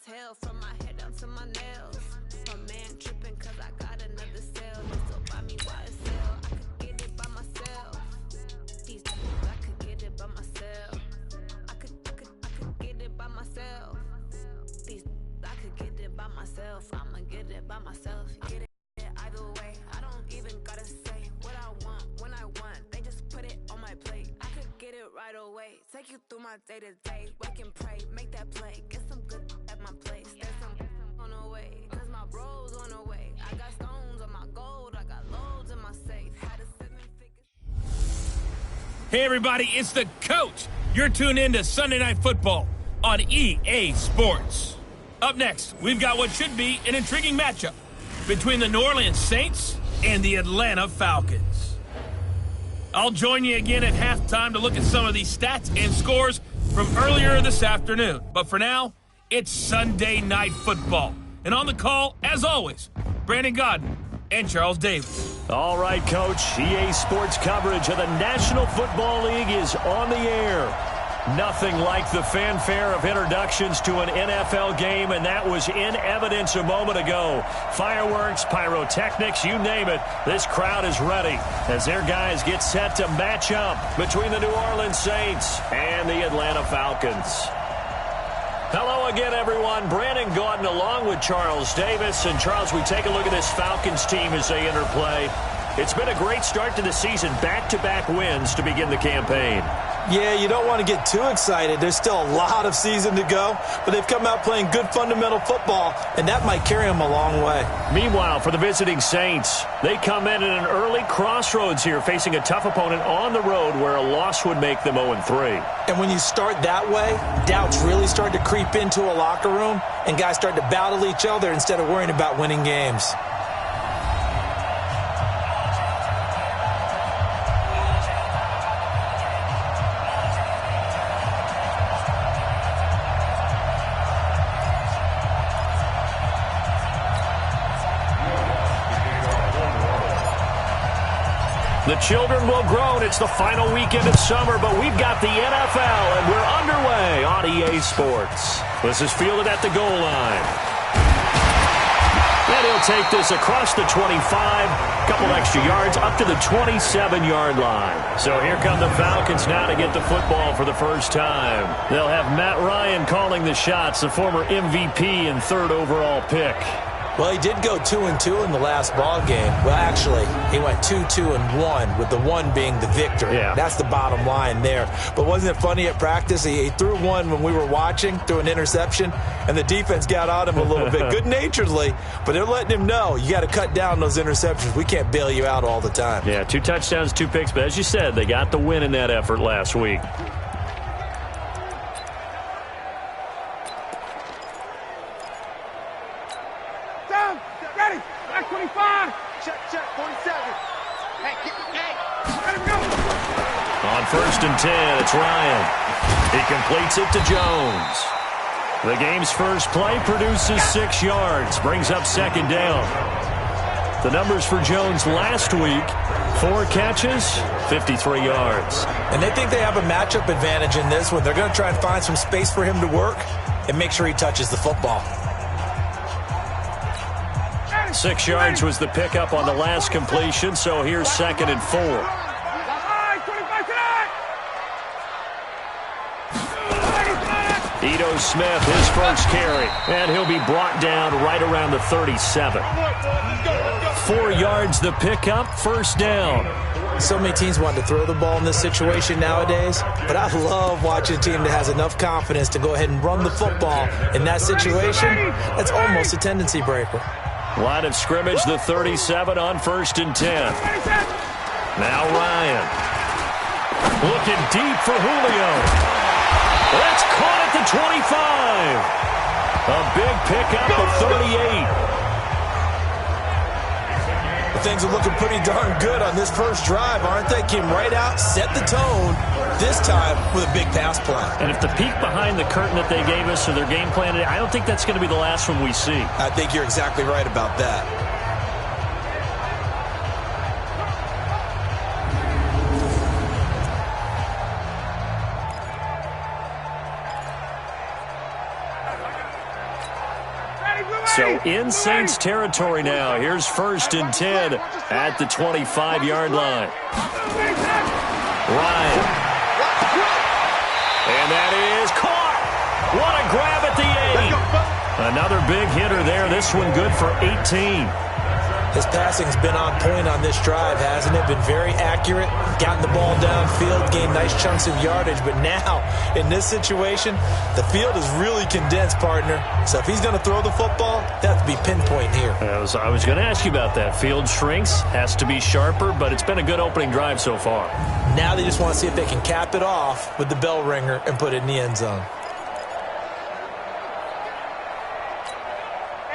as hell, from my head down to my nails. My man tripping cause I got another sale. They still buy me YSL. I could get it by myself. These I could get it by myself. I could get it by myself. These I could get it by myself. I'ma get it by myself. Get it either way. I don't even gotta say what I want when I want. They just put it on my plate. I could get it right away. Take you through my day to day. Wake and pray, make that play. Get some good at my place. There's some on the way, cause my bro's on the way. I got stones on my gold. I got loads in my safe. Had a 7-figure. Hey everybody, it's the coach. You're tuned in to Sunday Night Football on EA Sports. Up next, we've got what should be an intriguing matchup between the New Orleans Saints and the Atlanta Falcons. I'll join you again at halftime to look at some of these stats and scores from earlier this afternoon. But for now, it's Sunday Night Football. And on the call, as always, Brandon Godden and Charles Davis. All right, Coach. EA Sports coverage of the National Football League is on the air. Nothing like the fanfare of introductions to an NFL game, and that was in evidence a moment ago. Fireworks, pyrotechnics, you name it. This crowd is ready as their guys get set to match up between the New Orleans Saints and the Atlanta Falcons. Hello again, everyone. Brandon Gaudin along with Charles Davis. And, Charles, we take a look at this Falcons team as they interplay. It's been a great start to the season. Back-to-back wins to begin the campaign. Yeah, you don't want to get too excited. There's still a lot of season to go, but they've come out playing good fundamental football, and that might carry them a long way. Meanwhile, for the visiting Saints, they come in at an early crossroads here, facing a tough opponent on the road where a loss would make them 0-3. And when you start that way, doubts really start to creep into a locker room, and guys start to battle each other instead of worrying about winning games. The children will groan. It's the final weekend of summer, but we've got the NFL, and we're underway on EA Sports. This is fielded at the goal line. And he'll take this across the 25, couple extra yards, up to the 27-yard line. So here come the Falcons now to get the football for the first time. They'll have Matt Ryan calling the shots, the former MVP and third overall pick. Well, he did go 2-2 in the last ball game. Well, actually, he went 2-2-1, with the one being the victory. Yeah. That's the bottom line there. But wasn't it funny at practice? He threw one when we were watching, threw an interception, and the defense got on him a little bit, good-naturedly. But they're letting him know, you got to cut down those interceptions. We can't bail you out all the time. Yeah, 2 touchdowns, 2 picks. But as you said, they got the win in that effort last week. On 1st and 10, it's Ryan. He completes it to Jones. The game's first play produces 6 yards, brings up 2nd down. The numbers for Jones last week, 4 catches, 53 yards. And they think they have a matchup advantage in this one. They're going to try and find some space for him to work and make sure he touches the football. 6 yards was the pickup on the last completion, so here's 2nd and 4. Ito Smith, his first carry, and he'll be brought down right around the 37. 4 yards the pickup, 1st down. So many teams want to throw the ball in this situation nowadays, but I love watching a team that has enough confidence to go ahead and run the football in that situation. That's almost a tendency breaker. Line of scrimmage, the 37 on 1st and 10. Now Ryan. Looking deep for Julio. That's caught at the 25. A big pickup of 38. Well, things are looking pretty darn good on this first drive, aren't they? Came right out, set the tone, this time with a big pass play. And if the peek behind the curtain that they gave us or their game plan, I don't think that's going to be the last one we see. I think you're exactly right about that. So in Saints territory now. Here's 1st and 10 at the 25-yard line. Ryan. And that is caught. What a grab at the 8. Another big hitter there. This one good for 18. His passing's been on point on this drive, hasn't it? Been very accurate, gotten the ball downfield, gained nice chunks of yardage. But now, in this situation, the field is really condensed, partner. So if he's going to throw the football, that has to be pinpoint here. I was going to ask you about that. Field shrinks, has to be sharper, but it's been a good opening drive so far. Now they just want to see if they can cap it off with the bell ringer and put it in the end zone.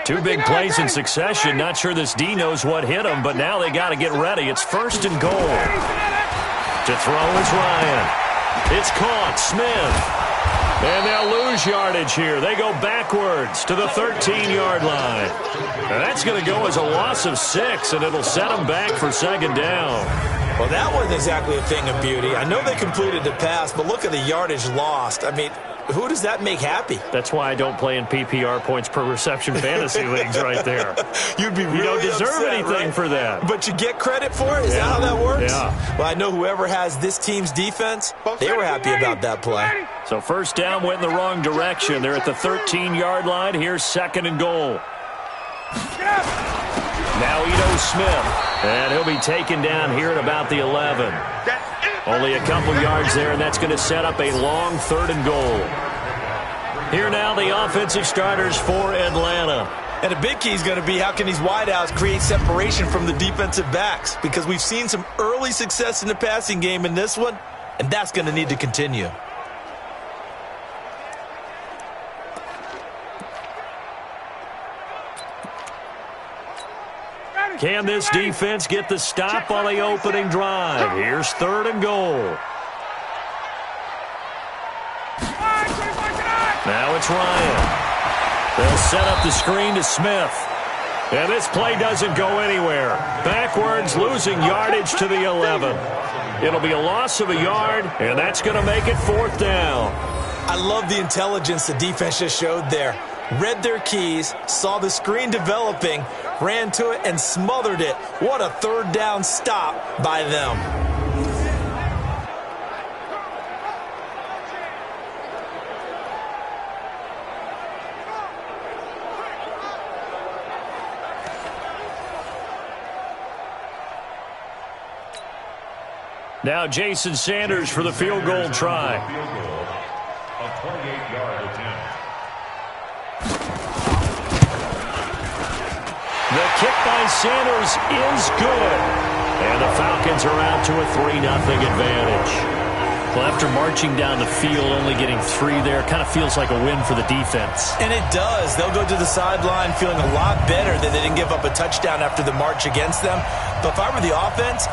2 big plays in succession. Not sure this D knows what hit him, but now they got to get ready. It's 1st and goal. To throw is Ryan. It's caught. Smith. And they'll lose yardage here. They go backwards to the 13-yard line. And that's going to go as a loss of 6, and it'll set them back for 2nd down. Well, that wasn't exactly a thing of beauty. I know they completed the pass, but look at the yardage lost. I mean, who does that make happy? That's why I don't play in PPR points per reception fantasy leagues right there. You'd be really You don't deserve upset, anything right? for that. But you get credit for it? Is that how that works? Yeah. Well, I know whoever has this team's defense, they were happy about that play. So 1st down went in the wrong direction. They're at the 13-yard line. Here's 2nd and goal. Now Ito Smith. And he'll be taken down here at about the 11. Only a couple yards there, and that's going to set up a long 3rd and goal. Here now the offensive starters for Atlanta. And a big key is going to be how can these wideouts create separation from the defensive backs, because we've seen some early success in the passing game in this one, and that's going to need to continue. Can this defense get the stop on the opening drive? Here's 3rd and goal. Now it's Ryan. They'll set up the screen to Smith. And this play doesn't go anywhere. Backwards, losing yardage to the 11. It'll be a loss of a yard, and that's going to make it 4th down. I love the intelligence the defense just showed there. Read their keys, saw the screen developing, ran to it, and smothered it. What a 3rd down stop by them. Now Jason Sanders for the field goal try. A 28-yard attempt. The kick by Sanders is good. And the Falcons are out to a 3-0 advantage. Well, after marching down the field, only getting 3 there, kind of feels like a win for the defense. And it does. They'll go to the sideline feeling a lot better that they didn't give up a touchdown after the march against them. But if I were the offense,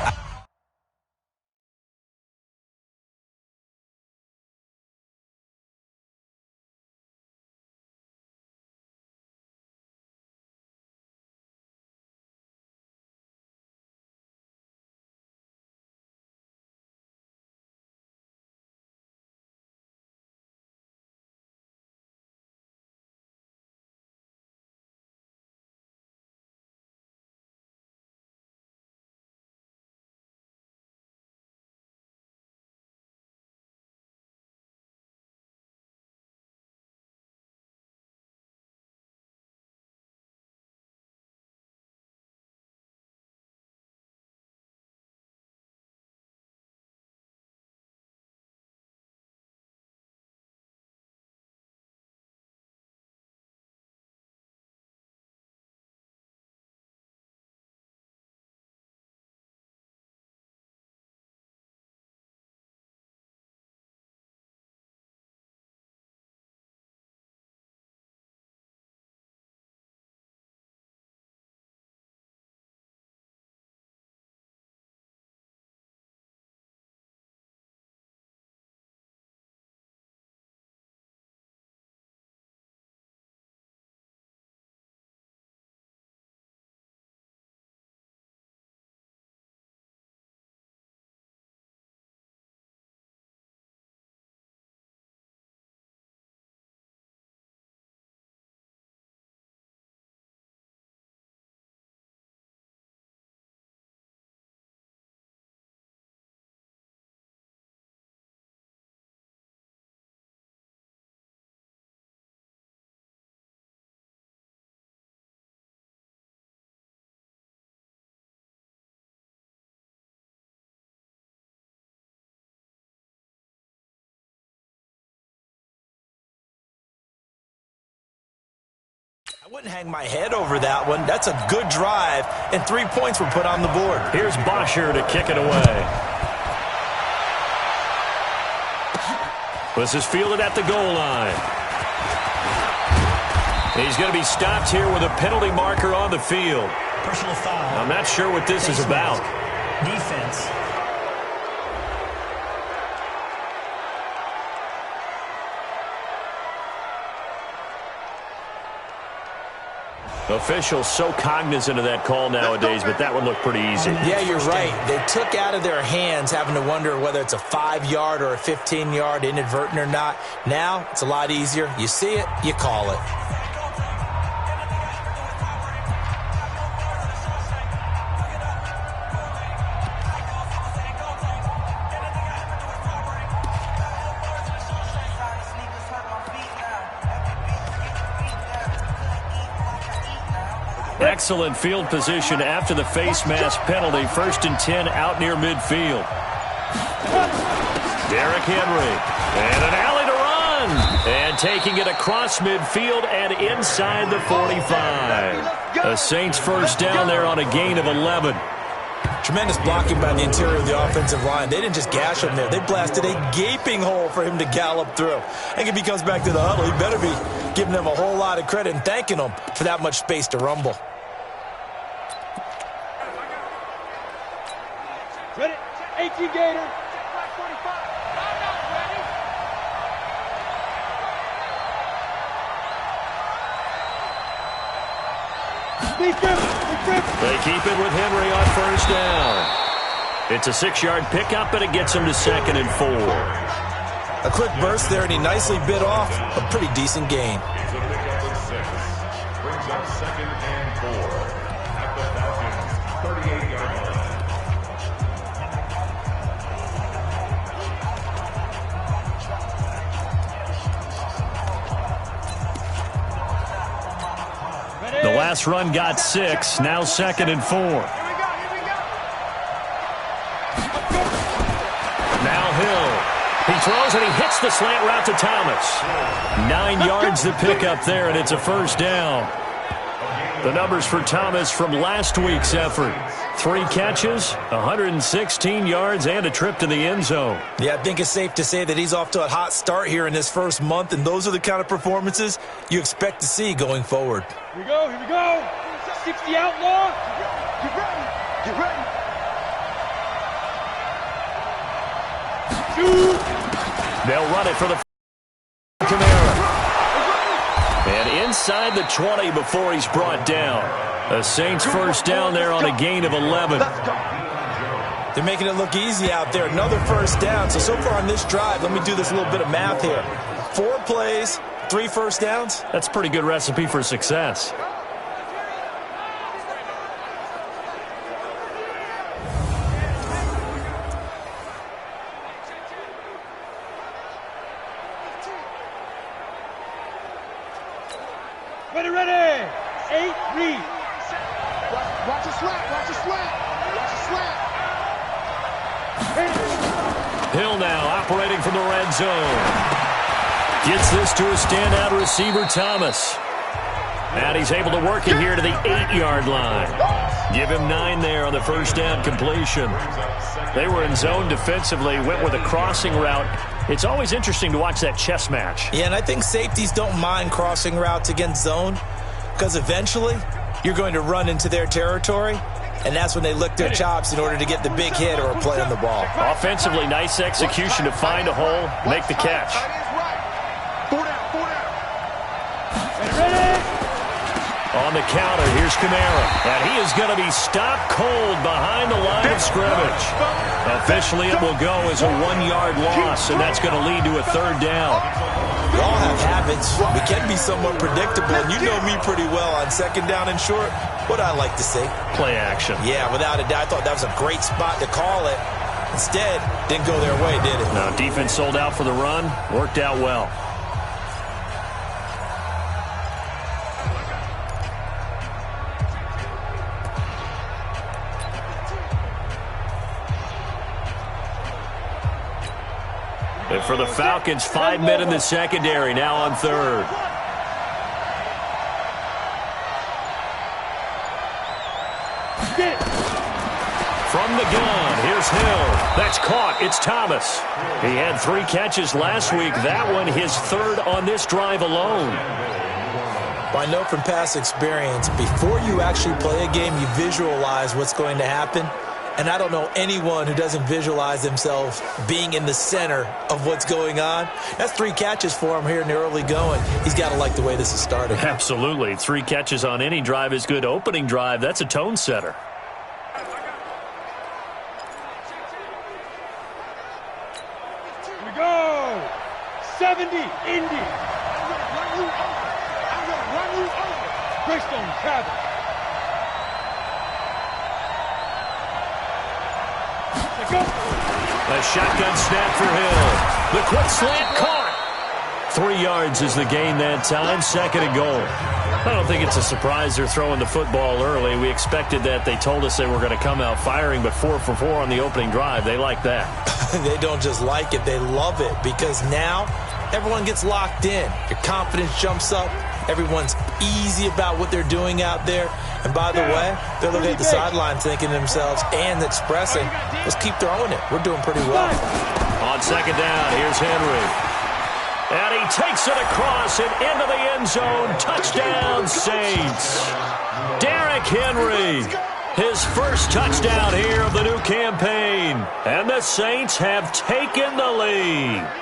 I wouldn't hang my head over that one. That's a good drive, and 3 points were put on the board. Here's Bosher to kick it away. This is fielded at the goal line. He's going to be stopped here with a penalty marker on the field. Personal foul. I'm not sure what this is about. Defense. Officials so cognizant of that call nowadays, but that would look pretty easy. Yeah, you're right. They took out of their hands having to wonder whether it's a 5-yard or a 15-yard, inadvertent or not. Now, it's a lot easier. You see it, you call it. Excellent field position after the face mask penalty. 1st and 10 out near midfield. Derrick Henry. And an alley to run. And taking it across midfield and inside the 45. The Saints first down there on a gain of 11. Tremendous blocking by the interior of the offensive line. They didn't just gash him there. They blasted a gaping hole for him to gallop through. And if he comes back to the huddle, he better be giving them a whole lot of credit and thanking them for that much space to rumble. Ready? 18 Gator. They keep it with Henry on 1st down. It's a 6-yard pickup, but it gets him to 2nd and 4. A quick burst there, and he nicely bit off a pretty decent gain. It's a pickup of 6. Brings up 2nd and 4 at the Falcons' 38-yard line. The last run got 6. Now 2nd and 4. Now Hill. He throws and he hits the slant route to Thomas. 9 yards to pick up there, and it's a 1st down. The numbers for Thomas from last week's effort. 3 catches, 116 yards, and a trip to the end zone. Yeah, I think it's safe to say that he's off to a hot start here in his first month, and those are the kind of performances you expect to see going forward. Here we go, here we go. 60 outlaw. Get ready, get ready. They'll run it for the Kamara. And inside the 20 before he's brought down. The Saints first down there on a gain of 11. They're making it look easy out there. Another 1st down. So far on this drive, let me do this little bit of math here. 4 plays, 3 1st downs. That's a pretty good recipe for success. Ready, ready. 8, read. Watch your slant, watch your slant. Watch your slant. Hill now operating from the red zone. Gets this to a standout receiver, Thomas. And he's able to work it here to the 8-yard line. Give him 9 there on the 1st down completion. They were in zone defensively, went with a crossing route. It's always interesting to watch that chess match. Yeah, and I think safeties don't mind crossing routes against zone because eventually you're going to run into their territory, and that's when they lick their chops in order to get the big hit or a play on the ball. Offensively, nice execution to find a hole, make the catch. On the counter, here's Kamara. And he is going to be stopped cold behind the line of scrimmage. Officially, it will go as a 1-yard loss, and that's going to lead to a 3rd down. We all have habits. We can be somewhat predictable, and you know me pretty well on 2nd down and short. What I like to see. Play action. Yeah, without a doubt. I thought that was a great spot to call it. Instead, didn't go their way, did it? No, defense sold out for the run. Worked out well. And for the Falcons, 5 men in the secondary, now on 3rd. That's it. From the gun, here's Hill. That's caught. It's Thomas. He had 3 catches last week. That one his 3rd on this drive alone. I know from past experience, before you actually play a game, you visualize what's going to happen. And I don't know anyone who doesn't visualize themselves being in the center of what's going on. That's 3 catches for him here in the early going. He's got to like the way this is starting. Absolutely. 3 catches on any drive is good. Opening drive, that's a tone setter. Here we go. 70, Indy. I'm going to run you over. Greystone Travis. A shotgun snap for Hill. The quick slant caught. 3 yards is the gain that time. 2nd and goal. I don't think it's a surprise they're throwing the football early. We expected that. They told us they were going to come out firing, but 4 for 4 on the opening drive. They like that. They don't just like it. They love it because now everyone gets locked in. Your confidence jumps up. Everyone's easy about what they're doing out there. And by the way, they're looking at the sideline thinking to themselves and expressing, let's keep throwing it. We're doing pretty well. On 2nd down, here's Henry. And he takes it across and into the end zone. Touchdown, Saints. Derrick Henry. His first touchdown here of the new campaign. And the Saints have taken the lead.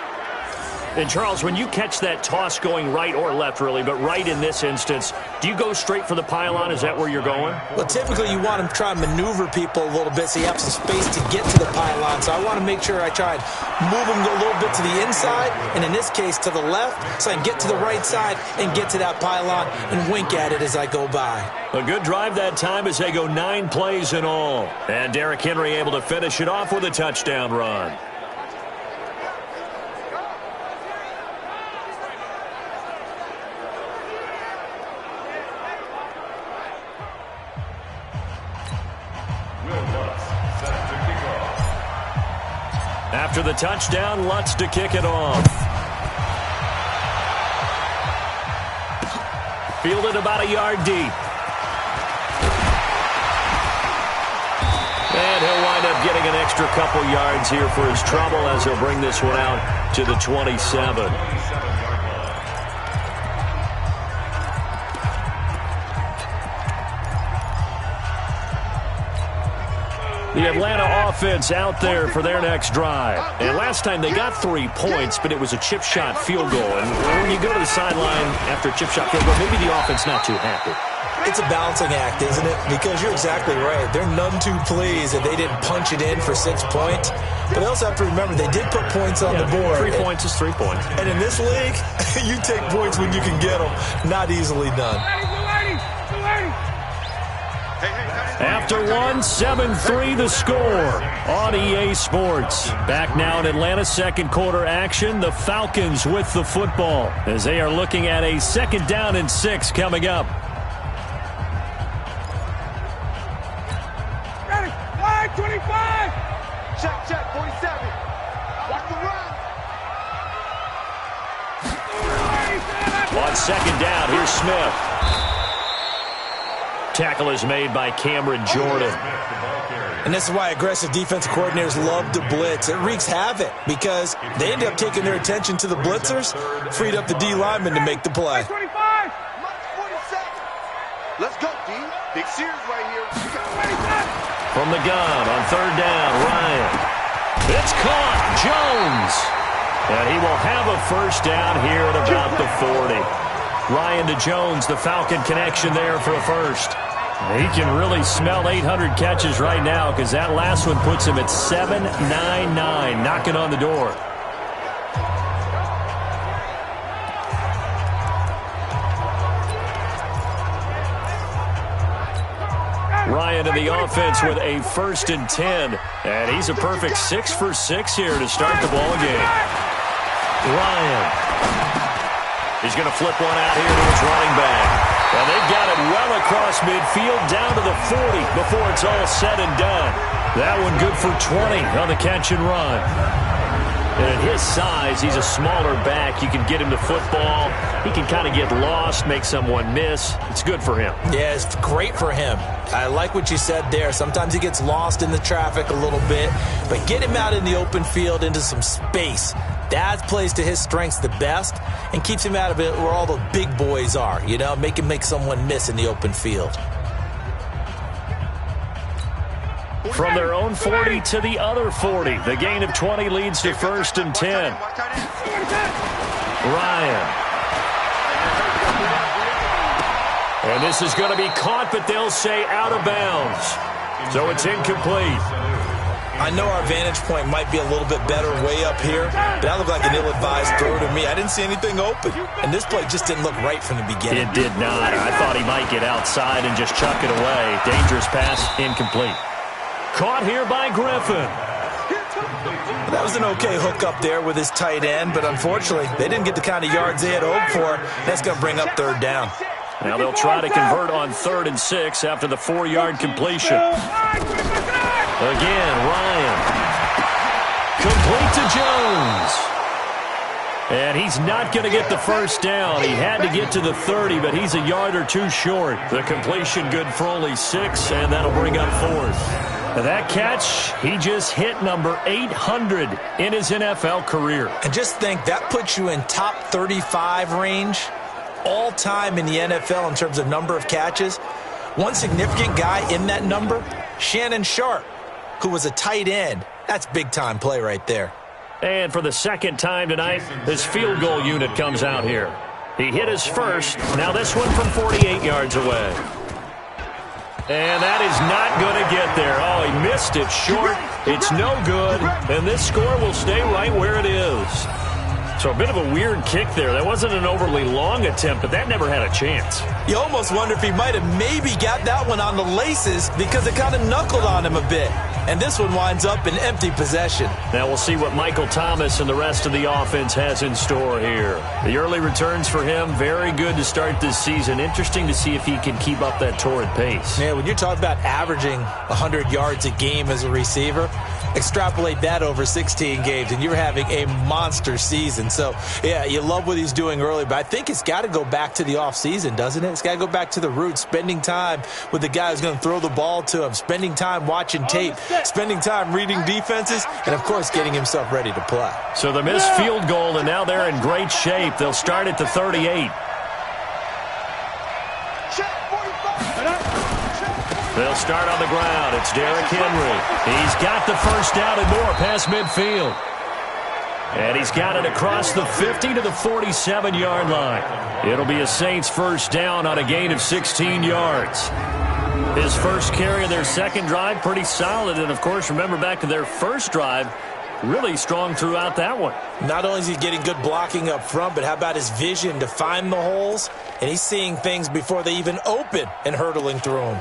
And, Charles, when you catch that toss going right or left, really, but right in this instance, do you go straight for the pylon? Is that where you're going? Well, typically you want to try and maneuver people a little bit so you have some space to get to the pylon. So I want to make sure I try and move them a little bit to the inside, and in this case to the left, so I can get to the right side and get to that pylon and wink at it as I go by. A good drive that time as they go 9 plays in all. And Derrick Henry able to finish it off with a touchdown run. After the touchdown, Lutz to kick it off. Fielded about a yard deep. And he'll wind up getting an extra couple yards here for his trouble as he'll bring this one out to the 27. The Atlanta offense out there for their next drive. And last time they got 3 points, but it was a chip shot field goal. And when you go to the sideline after a chip shot field goal, maybe the offense not too happy. It's a balancing act, isn't it? Because you're exactly right. They're none too pleased that they didn't punch it in for 6 points. But they also have to remember they did put points on the board. 3 points is 3 points. And in this league, you take points when you can get them. Not easily done. After 7-3 the score on EA Sports. Back now in Atlanta, 2nd quarter action. The Falcons with the football as they are looking at a 2nd down and 6 coming up. Ready, flag 25. Check, 47. Watch the run. On 2nd down, here's Smith. Tackle is made by Cameron Jordan. And this is why aggressive defensive coordinators love to blitz. It wreaks havoc because they end up taking their attention to the blitzers, freed up the D lineman to make the play. 25. Let's go, D. Big series right here. From the gun on 3rd down, Ryan. It's caught, Jones. And he will have a 1st down here at about the 40. Ryan to Jones, the Falcon connection there for a 1st. He can really smell 800 catches right now because that last one puts him at 799, knocking on the door. Ryan to the offense with a 1st and 10. And he's a perfect 6 for 6 here to start the ball game. Ryan. He's going to flip one out here to his running back. And they've got it well across midfield down to the 40 before it's all said and done. That one good for 20 on the catch and run. And at his size, he's a smaller back. You can get him the football. He can kind of get lost, make someone miss. It's good for him. Yeah, it's great for him. I like what you said there. Sometimes he gets lost in the traffic a little bit, but get him out in the open field into some space. That plays to his strengths the best and keeps him out of it where all the big boys are, you know, make him make someone miss in the open field. From their own 40 to the other 40. The gain of 20 leads to 1st and 10. Ryan. And this is going to be caught, but they'll say out of bounds. So it's incomplete. I know our vantage point might be a little bit better way up here, but that looked like an ill-advised throw to me. I didn't see anything open, and this play just didn't look right from the beginning. It did not. I thought he might get outside and just chuck it away. Dangerous pass, incomplete. Caught here by Griffin. That was an okay hook up there with his tight end, but unfortunately, they didn't get the kind of yards they had hoped for. That's going to bring up 3rd down. Now they'll try to convert on 3rd and 6 after the 4-yard completion. Again, Ryan. Complete to Jones. And he's not going to get the 1st down. He had to get to the 30, but he's a yard or 2 short. The completion good for only 6, and that'll bring up 4th. And that catch, he just hit number 800 in his NFL career. And just think, that puts you in top 35 range all time in the NFL in terms of number of catches. One significant guy in that number, Shannon Sharp, who was a tight end. That's big-time play right there. And for the 2nd time tonight, his field goal unit comes out here. He hit his first. Now this one from 48 yards away. And that is not going to get there. Oh, he missed it short. It's no good. And this score will stay right where it is. So a bit of a weird kick there. That wasn't an overly long attempt, but that never had a chance. You almost wonder if he might have maybe got that one on the laces because it kind of knuckled on him a bit. And this one winds up in empty possession. Now we'll see what Michael Thomas and the rest of the offense has in store here. The early returns for him, very good to start this season. Interesting to see if he can keep up that torrid pace. Yeah, when you're talking about averaging 100 yards a game as a receiver, extrapolate that over 16 games, and you're having a monster season. So, yeah, you love what he's doing early, but I think it's got to go back to the offseason, doesn't it? It's got to go back to the roots, spending time with the guy who's going to throw the ball to him, spending time watching tape, spending time reading defenses, and, of course, getting himself ready to play. So the missed field goal, and now they're in great shape. They'll start at the 38. They'll start on the ground. It's Derrick Henry. He's got the 1st down and more past midfield. And he's got it across the 50 to the 47-yard line. It'll be a Saints 1st down on a gain of 16 yards. His first carry of their 2nd drive, pretty solid. And, of course, remember back to their 1st drive, really strong throughout that one. Not only is he getting good blocking up front, but how about his vision to find the holes? And he's seeing things before they even open and hurtling through them.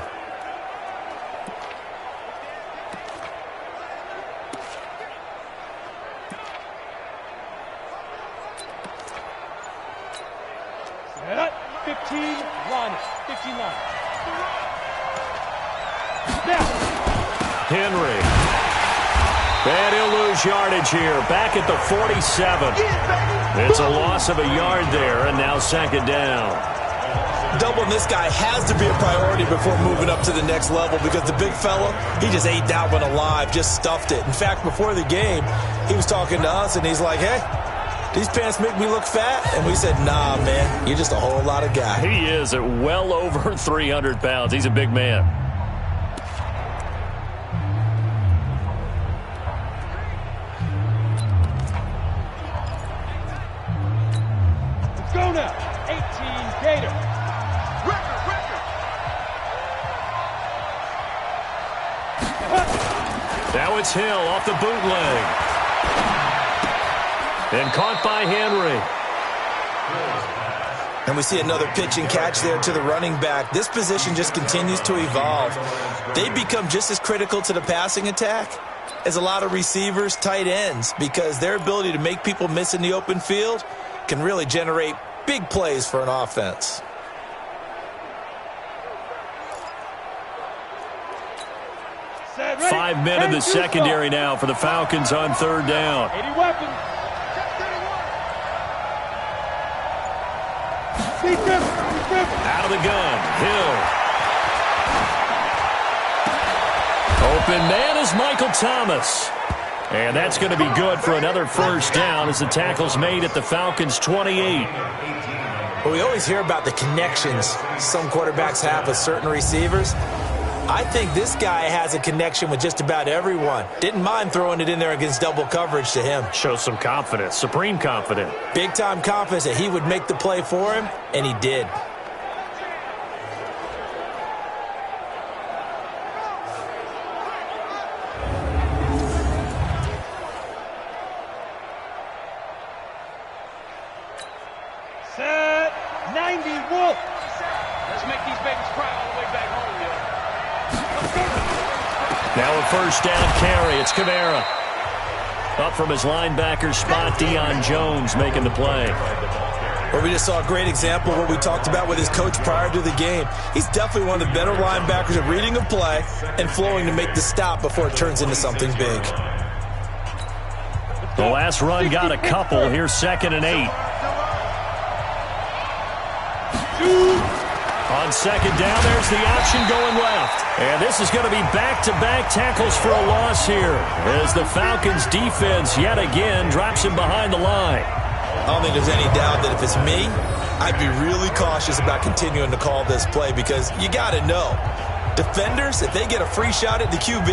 Henry. And he'll lose yardage here. Back at the 47. It's a loss of a yard there, and now 2nd down. Doubling this guy has to be a priority before moving up to the next level because the big fella, he just ate that one alive, just stuffed it. In fact, before the game, he was talking to us, and he's like, hey, these pants make me look fat. And we said, nah, man, you're just a whole lot of guy. He is at well over 300 pounds. He's a big man. Let's go now. 18 Gator. Now it's Hill off the bootleg. And caught by Henry. And we see another pitch and catch there to the running back. This position just continues to evolve. They become just as critical to the passing attack as a lot of receivers, tight ends, because their ability to make people miss in the open field can really generate big plays for an offense. 5 men in the secondary now for the Falcons on third down. 80 weapons. Out of the gun, Hill. Open man is Michael Thomas. And that's going to be good for another first down as the tackle's made at the Falcons' 28. Well, we always hear about the connections some quarterbacks have with certain receivers. I think this guy has a connection with just about everyone. Didn't mind throwing it in there against double coverage to him. Shows some confidence, supreme confidence. Big-time confidence that he would make the play for him, and he did. Set 90 Wolf. Let's make these babies cry all the way back home, yo. Now a first down carry. It's Kamara. Up from his linebacker spot, Deion Jones making the play. Well, we just saw a great example of what we talked about with his coach prior to the game. He's definitely one of the better linebackers at reading a play and flowing to make the stop before it turns into something big. The last run got a couple. Here's 2nd and 8. On second down, there's the option going left. And this is going to be back-to-back tackles for a loss here as the Falcons defense yet again drops him behind the line. I don't think there's any doubt that if it's me, I'd be really cautious about continuing to call this play because you got to know, defenders, if they get a free shot at the QB,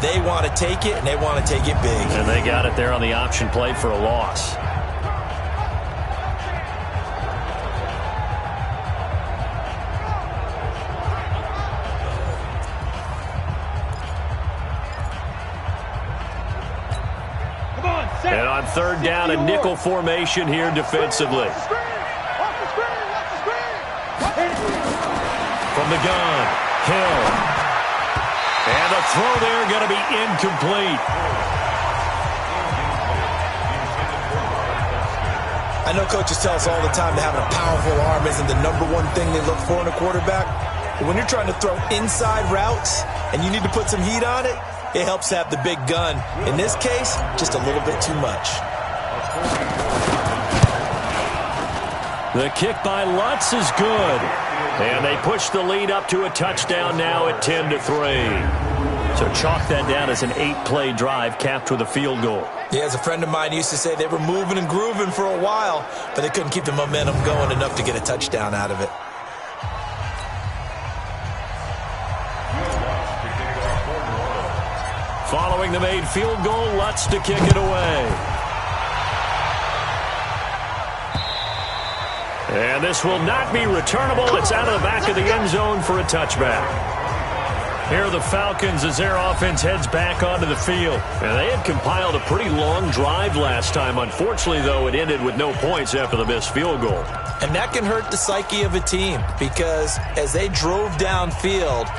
they want to take it, and they want to take it big. And they got it there on the option play for a loss. And on third down, a nickel formation here defensively. From the gun, Hill. And the throw there going to be incomplete. I know coaches tell us all the time that having a powerful arm isn't the #1 thing they look for in a quarterback. But when you're trying to throw inside routes and you need to put some heat on it, it helps to have the big gun. In this case, just a little bit too much. The kick by Lutz is good. And they push the lead up to a touchdown now at 10-3. So chalk that down as an 8-play drive capped with a field goal. Yeah, as a friend of mine used to say, they were moving and grooving for a while, but they couldn't keep the momentum going enough to get a touchdown out of it. Following the made field goal, Lutz to kick it away. And this will not be returnable. It's out of the back of the end zone for a touchback. Here are the Falcons as their offense heads back onto the field. And they had compiled a pretty long drive last time. Unfortunately, though, it ended with no points after the missed field goal. And that can hurt the psyche of a team because as they drove downfield,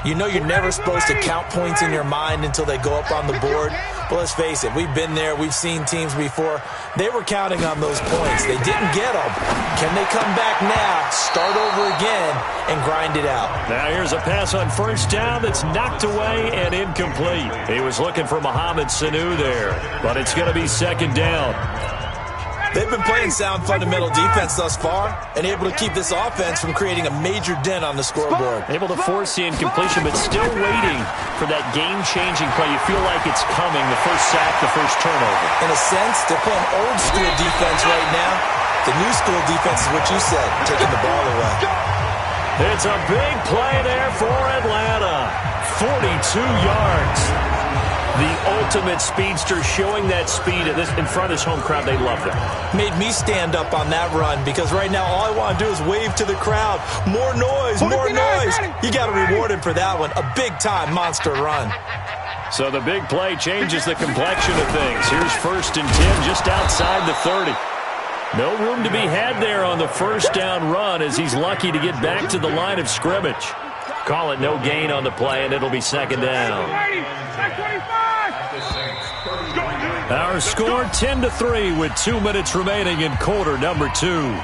you know you're never supposed to count points in your mind until they go up on the board. But let's face it, we've been there. We've seen teams before. They were counting on those points. They didn't get them. Can they come back now, start over again, and grind it out? Now here's a pass on first down that's knocked away and incomplete. He was looking for Mohamed Sanu there, but it's going to be second down. They've been playing sound fundamental defense thus far and able to keep this offense from creating a major dent on the scoreboard. Able to force the incompletion, but still waiting for that game-changing play. You feel like it's coming, the first sack, the first turnover. In a sense, they're playing old-school defense right now. The new-school defense is what you said, taking the ball away. It's a big play there for Atlanta. 42 yards. The ultimate speedster showing that speed in front of his home crowd. They love that. Made me stand up on that run because right now all I want to do is wave to the crowd. More noise, more noise. You got to reward him for that one. A big-time monster run. So the big play changes the complexion of things. Here's 1st and 10 just outside the 30. No room to be had there on the first down run as he's lucky to get back to the line of scrimmage. Call it no gain on the play, and it'll be second down. Our score 10-3 with 2 minutes remaining in quarter number 2.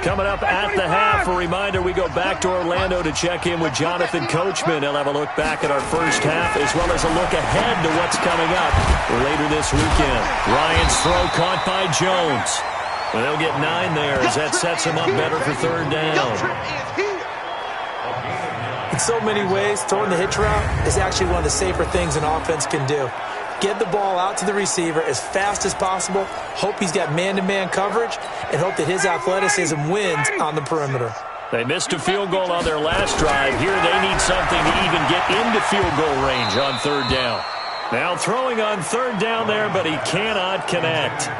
Coming up at the half, a reminder, we go back to Orlando to check in with Jonathan Coachman. He'll have a look back at our first half as well as a look ahead to what's coming up later this weekend. Ryan's throw caught by Jones. Well, they'll get 9 there as that sets him up better for third down. In so many ways, throwing the hitch route is actually one of the safer things an offense can do. Get the ball out to the receiver as fast as possible, hope he's got man-to-man coverage, and hope that his athleticism wins on the perimeter. They missed a field goal on their last drive. Here they need something to even get into field goal range on third down. Now throwing on third down there, but he cannot connect.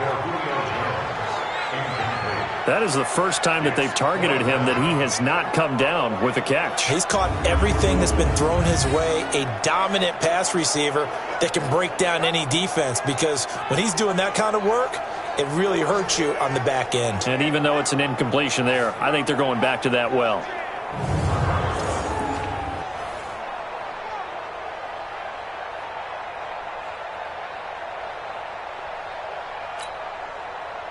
That is the first time that they've targeted him that he has not come down with a catch. He's caught everything that's been thrown his way, a dominant pass receiver that can break down any defense, because when he's doing that kind of work, it really hurts you on the back end. And even though it's an incompletion there, I think they're going back to that well.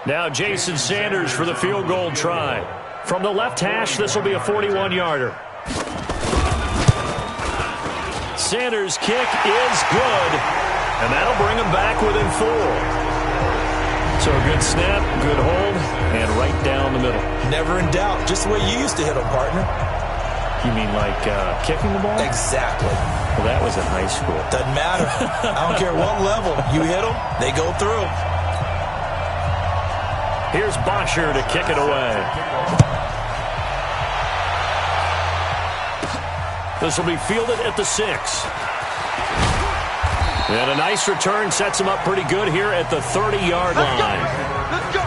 Now Jason Sanders for the field goal try. From the left hash, this will be a 41-yarder. Sanders' kick is good, and that'll bring him back within 4. So a good snap, good hold, and right down the middle. Never in doubt. Just the way you used to hit them, partner. You mean like kicking the ball? Exactly. Well, that was in high school. Doesn't matter. I don't care what level. You hit them, they go through. Here's Bosher to kick it away. This will be fielded at the 6. And a nice return sets him up pretty good here at the 30-yard line. Let's go.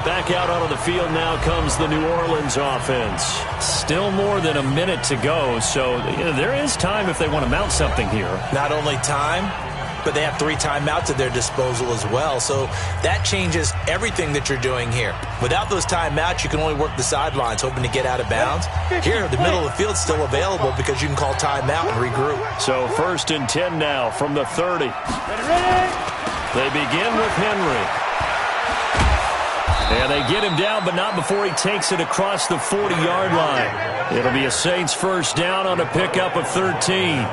Back out onto the field now comes the New Orleans offense. Still more than a minute to go, so there is time if they want to mount something here. Not only time, but they have 3 timeouts at their disposal as well. So that changes everything that you're doing here. Without those timeouts, you can only work the sidelines, hoping to get out of bounds. Here, the middle of the field's still available because you can call timeout and regroup. So 1st and 10 now from the 30. They begin with Henry. And they get him down, but not before he takes it across the 40-yard line. It'll be a Saints first down on a pickup of 13.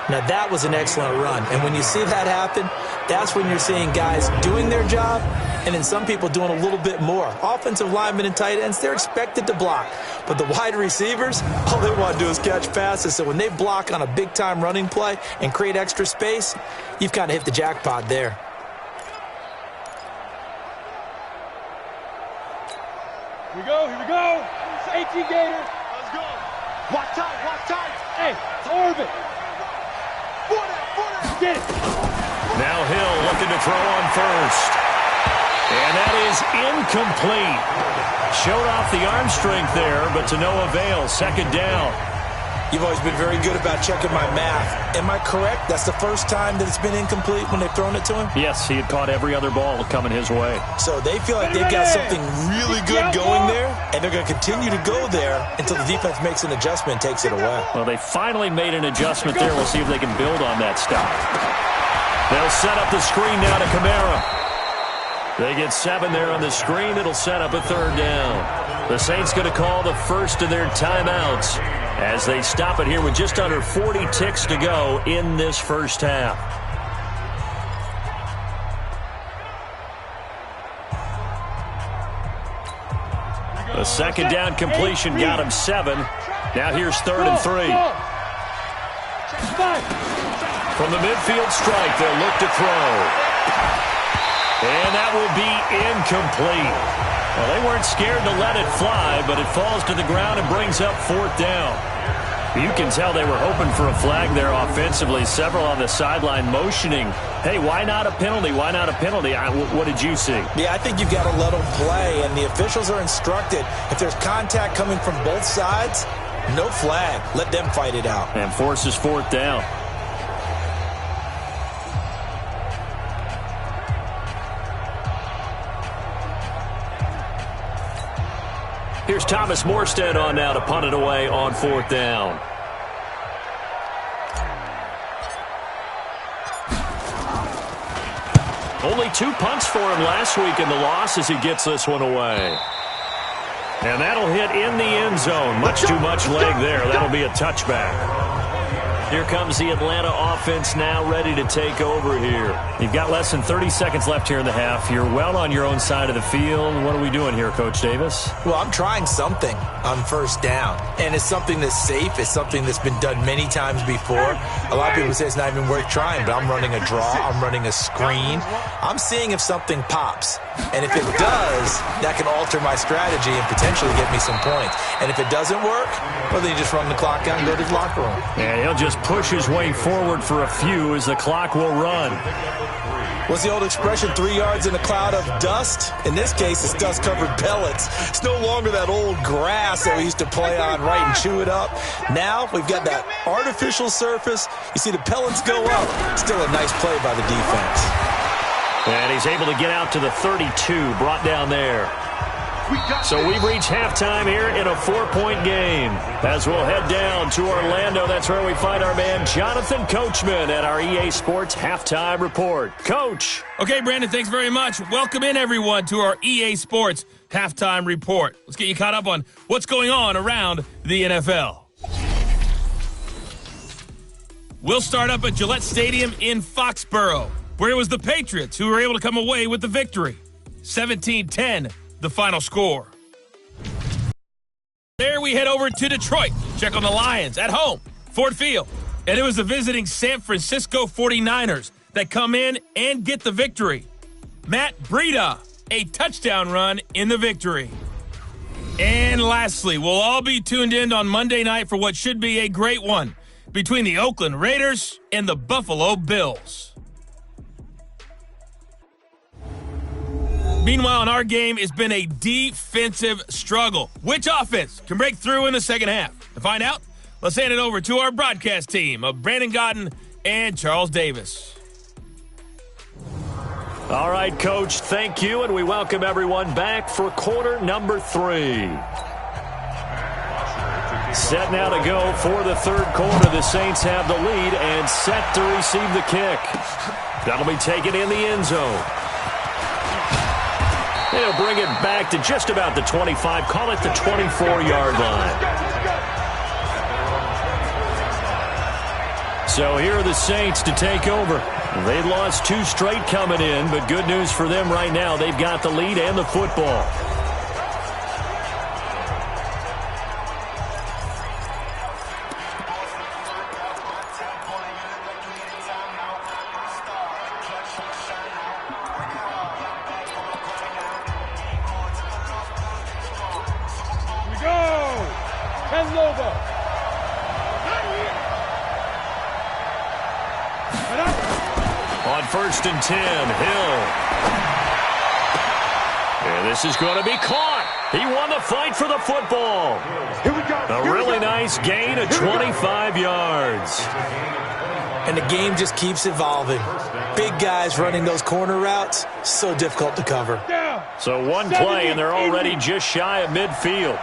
Now, that was an excellent run. And when you see that happen, that's when you're seeing guys doing their job and then some people doing a little bit more. Offensive linemen and tight ends, they're expected to block. But the wide receivers, all they want to do is catch passes. So when they block on a big-time running play and create extra space, you've kind of hit the jackpot there. Here we go, here we go. It's 18 Gator. Let's go. Watch tight. Hey, it's orbit. Get it. Now Hill looking to throw on first. And that is incomplete. Showed off the arm strength there, but to no avail. Second down. You've always been very good about checking my math. Am I correct? That's the first time that it's been incomplete when they've thrown it to him? Yes, he had caught every other ball coming his way. So they feel like they've got something really good going there, and they're going to continue to go there until the defense makes an adjustment and takes it away. Well, they finally made an adjustment there. We'll see if they can build on that stop. They'll set up the screen now to Kamara. They get 7 there on the screen. It'll set up a third down. The Saints going to call the first of their timeouts as they stop it here with just under 40 ticks to go in this first half. The second down completion got him 7. Now here's 3rd and 3. From the midfield strike, they'll look to throw. And that will be incomplete. Well, they weren't scared to let it fly, but it falls to the ground and brings up 4th down. You can tell they were hoping for a flag there offensively. Several on the sideline motioning, hey, why not a penalty? Why not a penalty? What did you see? Yeah, I think you've got to let them play, and the officials are instructed. If there's contact coming from both sides, no flag. Let them fight it out. And forces 4th down. Here's Thomas Morstead on now to punt it away on 4th down. Only 2 punts for him last week in the loss as he gets this one away. And that'll hit in the end zone. Much too much leg there. That'll be a touchback. Here comes the Atlanta offense now ready to take over here. You've got less than 30 seconds left here in the half. You're well on your own side of the field. What are we doing here, Coach Davis? Well, I'm trying something on first down, and it's something that's safe. It's something that's been done many times before. A lot of people say it's not even worth trying, but I'm running a draw. I'm running a screen. I'm seeing if something pops, and if it does, that can alter my strategy and potentially get me some points. And if it doesn't work, well, then you just run the clock out and go to the locker room. And he'll just push his way forward for a few as the clock will run. What's the old expression, 3 yards in a cloud of dust? In this case, it's dust-covered pellets. It's no longer that old grass that we used to play on, right, and chew it up. Now we've got that artificial surface. You see the pellets go up. Still a nice play by the defense. And he's able to get out to the 32, brought down there. So we've reached halftime here in a 4-point game. As we'll head down to Orlando, that's where we find our man Jonathan Coachman at our EA Sports Halftime Report. Coach. Okay, Brandon, thanks very much. Welcome in, everyone, to our EA Sports Halftime Report. Let's get you caught up on what's going on around the NFL. We'll start up at Gillette Stadium in Foxborough, where it was the Patriots who were able to come away with the victory. 17-10. The final score. There we head over to Detroit. Check on the Lions at home, Ford Field. And it was the visiting San Francisco 49ers that come in and get the victory. Matt Breida, a touchdown run in the victory. And lastly, we'll all be tuned in on Monday night for what should be a great one between the Oakland Raiders and the Buffalo Bills. Meanwhile, in our game, it's been a defensive struggle. Which offense can break through in the second half? To find out, let's hand it over to our broadcast team of Brandon Godden and Charles Davis. All right, Coach, thank you, and we welcome everyone back for quarter number 3. Set now to go for the third quarter. The Saints have the lead and set to receive the kick. That'll be taken in the end zone. They'll bring it back to just about the 25, call it the 24-yard line. So here are the Saints to take over. They'd lost 2 straight coming in, but good news for them right now. They've got the lead and the football. On 1st and 10, Hill. And this is going to be caught. He won the fight for the football. Here we go. A really nice gain of 25 yards. And the game just keeps evolving. Big guys running those corner routes, so difficult to cover. So one play, and they're already just shy of midfield.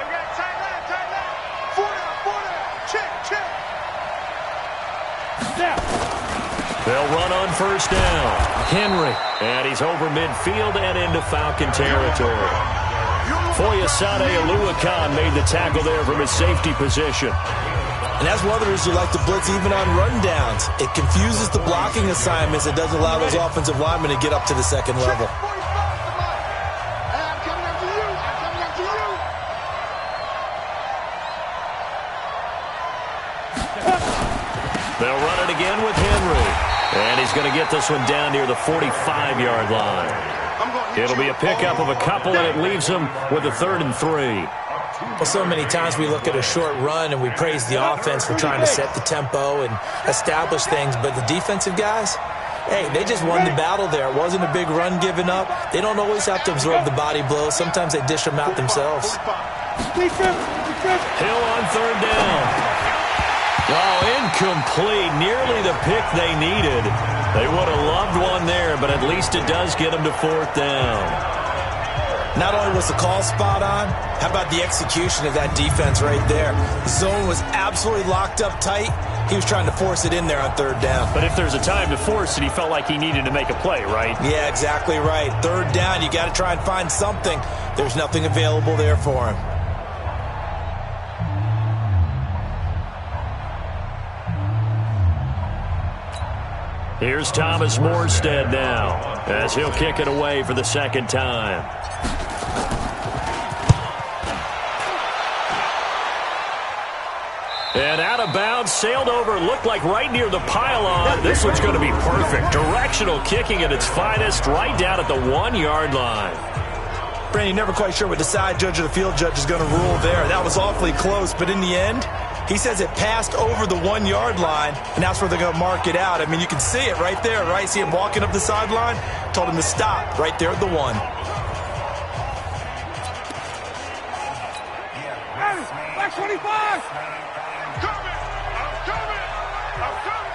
They'll run on 1st down. Henry. And he's over midfield and into Falcon territory. Foyesade Oluwakan made the tackle there from his safety position. And that's one of the reasons you like to blitz even on rundowns. It confuses the blocking assignments. It doesn't allow those offensive linemen to get up to the second level. They'll run it again with Henry. And he's going to get this one down near the 45-yard line. It'll be a pickup of a couple, and it leaves them with a 3rd and 3. Well, so many times we look at a short run and we praise the offense for trying to set the tempo and establish things, but the defensive guys, hey, they just won the battle there. It wasn't a big run given up. They don't always have to absorb the body blows. Sometimes they dish them out themselves. Hill on 3rd down. Oh, incomplete. Nearly the pick they needed. They would have loved one there, but at least it does get them to 4th down. Not only was the call spot on, how about the execution of that defense right there? The zone was absolutely locked up tight. He was trying to force it in there on third down. But if there's a time to force it, he felt like he needed to make a play, right? Yeah, exactly right. Third down, you got to try and find something. There's nothing available there for him. Here's Thomas Morstead now, as he'll kick it away for the second time. And out of bounds, sailed over, looked like right near the pylon. This one's going to be perfect. Directional kicking at its finest, right down at the 1-yard line. Brandon, you're never quite sure what the side judge or the field judge is going to rule there. That was awfully close, but in the end, he says it passed over the 1-yard line, and that's where they're going to mark it out. I mean, you can see it right there, right? See him walking up the sideline? Told him to stop right there at the 1. Back 25! I'm coming!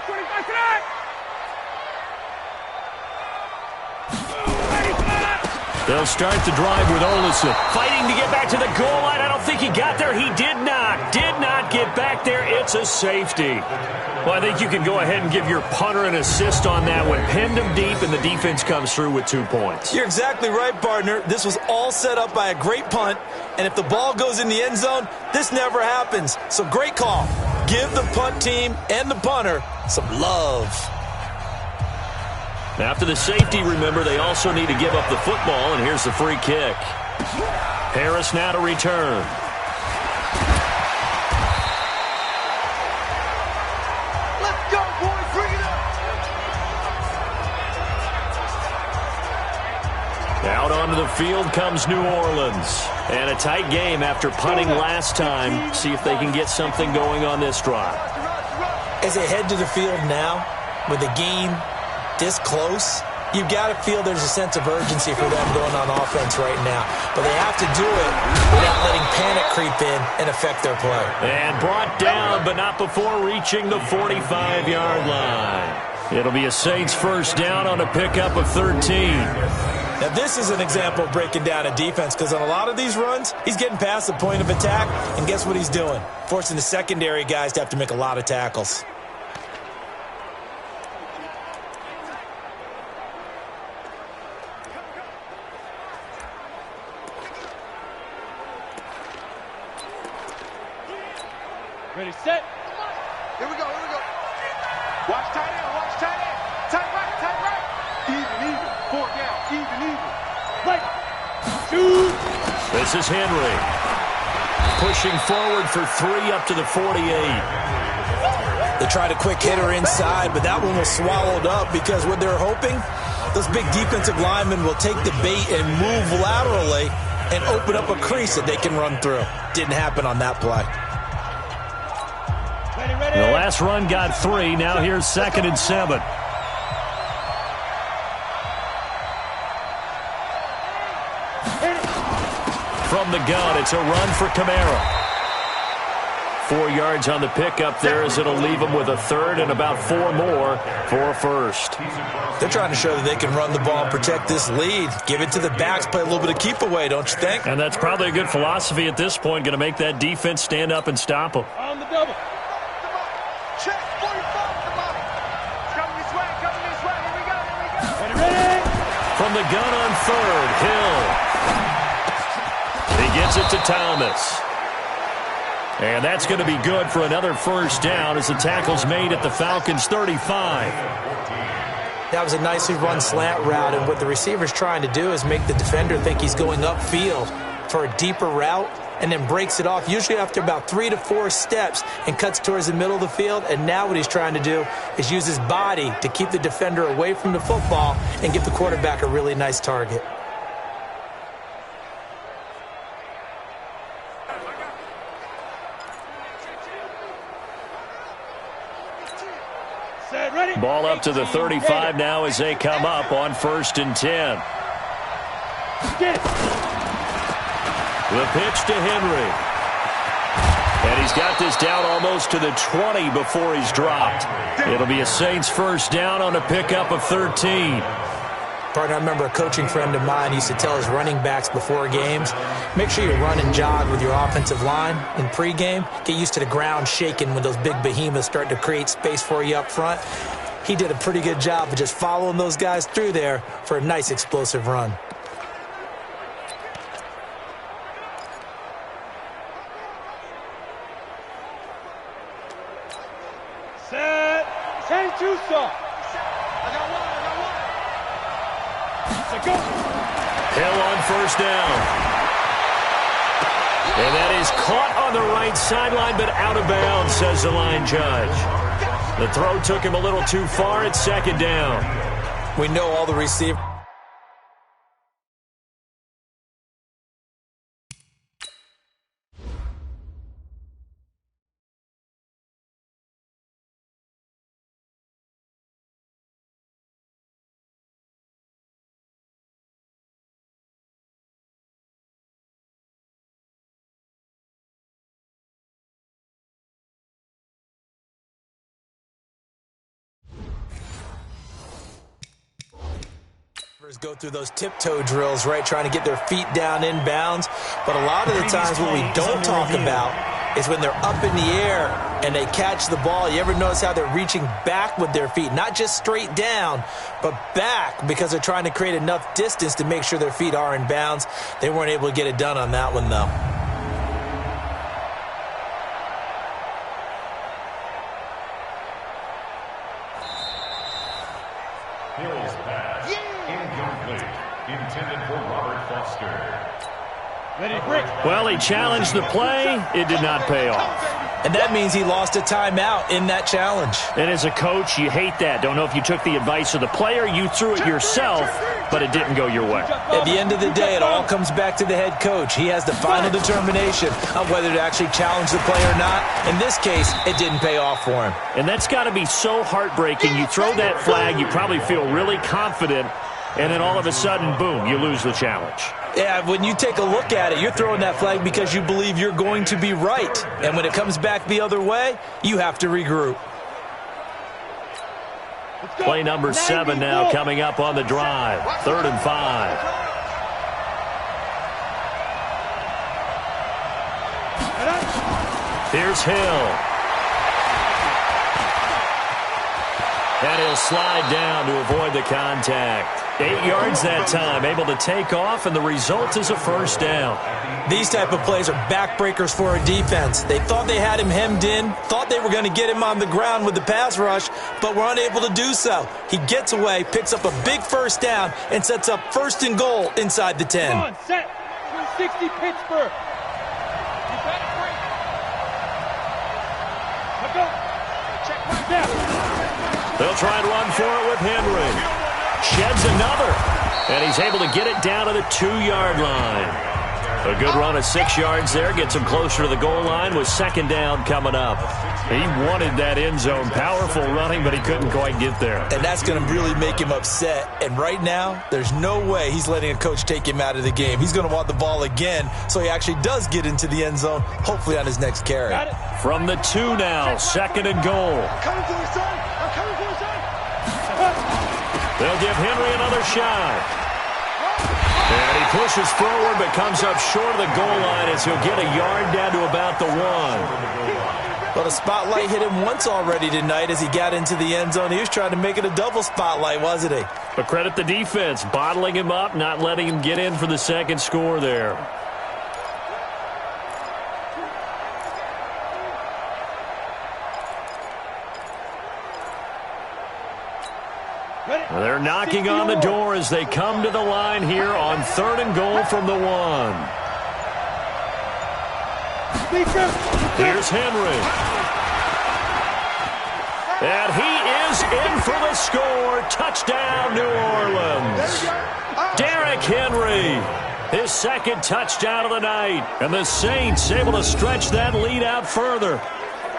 25 tonight! They'll start the drive with Olsen. Fighting to get back to the goal line. I don't think he got there. He did not get back there. It's a safety. Well, I think you can go ahead and give your punter an assist on that one. Pinned him deep, and the defense comes through with 2 points. You're exactly right, partner. This was all set up by a great punt, and if the ball goes in the end zone, this never happens. So great call. Give the punt team and the punter some love. After the safety, remember, they also need to give up the football, and here's the free kick. Harris now to return. Let's go, boys! Bring it up! Out onto the field comes New Orleans. And a tight game after punting last time. See if they can get something going on this drive. As they head to the field now, with the game this close, you've got to feel there's a sense of urgency for them going on offense right now. But they have to do it without letting panic creep in and affect their play. And brought down, but not before reaching the 45-yard line. It'll be a Saints first down on a pickup of 13. Now, this is an example of breaking down a defense, because on a lot of these runs, he's getting past the point of attack, and guess what he's doing? Forcing the secondary guys to have to make a lot of tackles. Ready, set. Here we go. Watch tight end. Tight right. Even. 4 down. Even. Right. Shoot. This is Henry. Pushing forward for 3 up to the 48. They tried a quick hitter inside, but that one was swallowed up because what they're hoping, those big defensive linemen will take the bait and move laterally and open up a crease that they can run through. Didn't happen on that play. The last run got 3. Now here's 2nd and 7. From the gun, it's a run for Kamara. 4 yards on the pickup there, as it'll leave them with a 3rd and about 4 more for a first. They're trying to show that they can run the ball and protect this lead. Give it to the backs, play a little bit of keep away, don't you think? And that's probably a good philosophy at this point, going to make that defense stand up and stop them. On the double. Check. 45. Coming this way. Here we go. Ready. From the gun on 3rd, Hill. He gets it to Thomas. And that's going to be good for another first down as the tackle's made at the Falcons' 35. That was a nicely run slant route, and what the receiver's trying to do is make the defender think he's going upfield for a deeper route, and then breaks it off, usually after about 3 to 4 steps, and cuts towards the middle of the field. And now what he's trying to do is use his body to keep the defender away from the football and give the quarterback a really nice target. Ball up to the 35 now as they come up on 1st and 10. The pitch to Henry. And he's got this down almost to the 20 before he's dropped. It'll be a Saints first down on a pickup of 13. Partner, I remember a coaching friend of mine used to tell his running backs before games, make sure you run and jog with your offensive line in pregame. Get used to the ground shaking when those big behemoths start to create space for you up front. He did a pretty good job of just following those guys through there for a nice explosive run. Set. Same two song. I got one. Go. Hill on first down. And that is caught on the right sideline, but out of bounds, says the line judge. The throw took him a little too far at second down. We know all the receivers. Go through those tiptoe drills, right, trying to get their feet down in bounds. But a lot of the times what we don't talk about is when they're up in the air and they catch the ball. You ever notice how they're reaching back with their feet? Not just straight down, but back, because they're trying to create enough distance to make sure their feet are in bounds. They weren't able to get it done on that one, though. Hill's pass. Incomplete. Intended for Robert Foster. Ready, break. Well, he challenged the play. It did not pay off. And that means he lost a timeout in that challenge. And as a coach, you hate that. Don't know if you took the advice of the player, you threw it yourself, but it didn't go your way. At the end of the day, it all comes back to the head coach. He has the final determination on whether to actually challenge the play or not. In this case, it didn't pay off for him. And that's got to be so heartbreaking. You throw that flag, you probably feel really confident, and then all of a sudden, boom, you lose the challenge. Yeah, when you take a look at it, you're throwing that flag because you believe you're going to be right. And when it comes back the other way, you have to regroup. Play number 7 now coming up on the drive. 3rd and 5. Here's Hill. And he'll slide down to avoid the contact. 8 yards that time, able to take off, and the result is a first down. These type of plays are backbreakers for a defense. They thought they had him hemmed in, thought they were going to get him on the ground with the pass rush, but were unable to do so. He gets away, picks up a big first down, and sets up 1st and goal inside the 10. Come on, set. 260 Pittsburgh. You better break. Now go. Check right there. They'll try and run for it with Henry. Sheds another, and he's able to get it down to the 2-yard line. A good run of 6 yards there, gets him closer to the goal line with 2nd down coming up. He wanted that end zone, powerful running, but he couldn't quite get there. And that's going to really make him upset. And right now, there's no way he's letting a coach take him out of the game. He's going to want the ball again, so he actually does get into the end zone, hopefully on his next carry. From the 2 now, 2nd and goal. I'm coming for the side. I'm coming for the side. They'll give Henry another shot. And he pushes forward but comes up short of the goal line as he'll get a yard down to about the 1. Well, the spotlight hit him once already tonight as he got into the end zone. He was trying to make it a double spotlight, wasn't he? But credit the defense, bottling him up, not letting him get in for the 2nd score there. Well, they're knocking on the door as they come to the line here on 3rd and goal from the 1. Here's Henry. And he is in for the score. Touchdown, New Orleans. Derrick Henry, his 2nd touchdown of the night. And the Saints able to stretch that lead out further.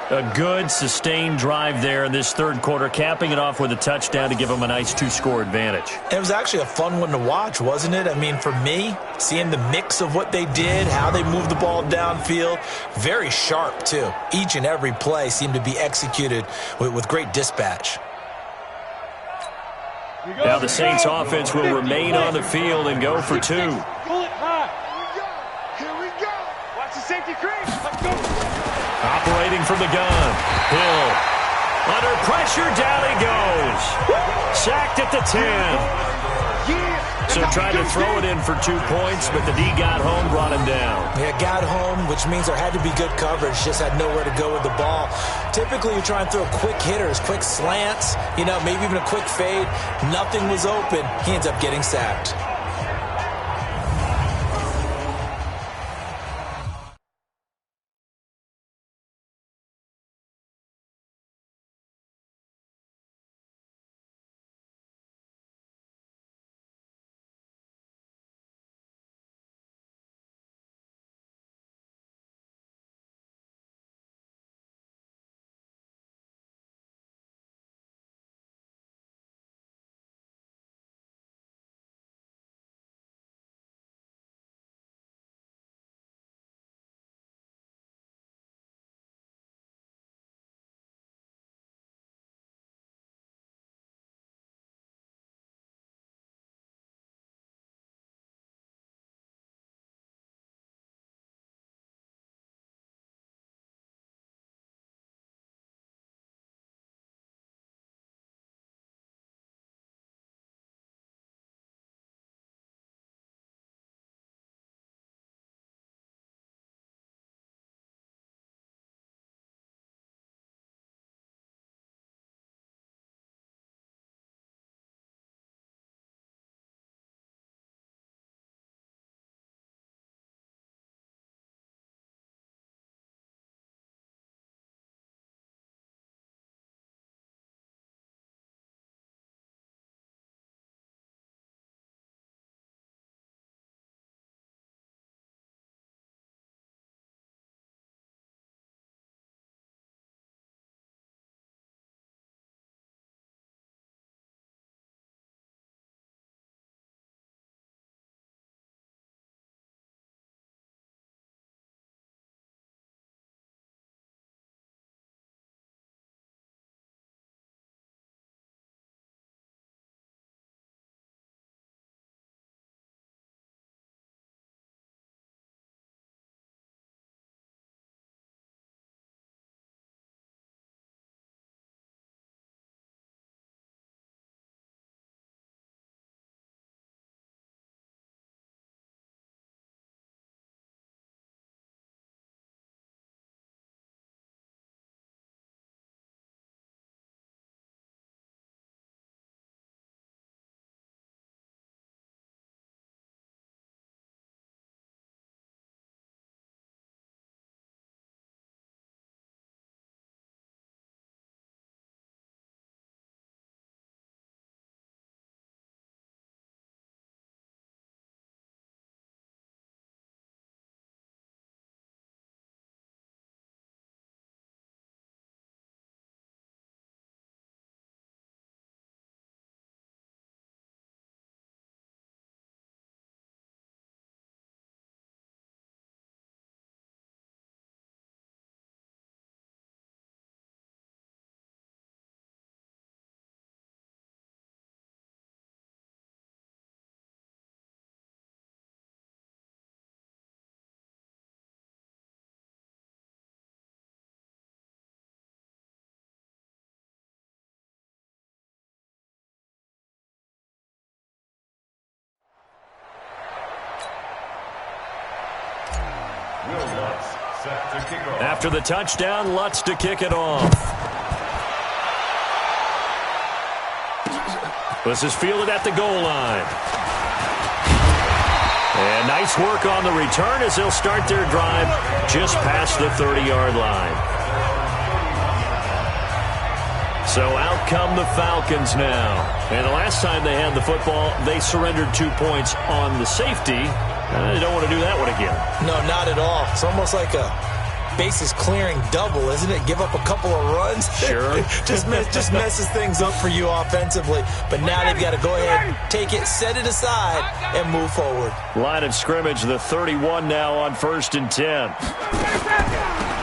A good, sustained drive there in this 3rd quarter, capping it off with a touchdown to give them a nice 2-score advantage. It was actually a fun one to watch, wasn't it? I mean, for me, seeing the mix of what they did, how they moved the ball downfield, very sharp, too. Each and every play seemed to be executed with great dispatch. Now the Saints offense will remain on the field and go for 2. Pull it high. Here we go. Watch the safety creep. Let's go. Operating from the gun. Hill. Under pressure, down he goes. Sacked at the 10. So tried to throw it in for 2 points, but the D got home, brought him down. Yeah, got home, which means there had to be good coverage. Just had nowhere to go with the ball. Typically, you try and throw quick hitters, quick slants, maybe even a quick fade. Nothing was open. He ends up getting sacked. After the touchdown, Lutz to kick it off. This is fielded at the goal line. And nice work on the return as they'll start their drive just past the 30-yard line. So out come the Falcons now. And the last time they had the football, they surrendered 2 points on the safety. They don't want to do that one again. No, not at all. It's almost like a bases clearing double, isn't it? Give up a couple of runs. Sure. just messes things up for you offensively. But now they've got to go ahead, take it, set it aside, and move forward. Line of scrimmage, the 31 now on 1st and 10.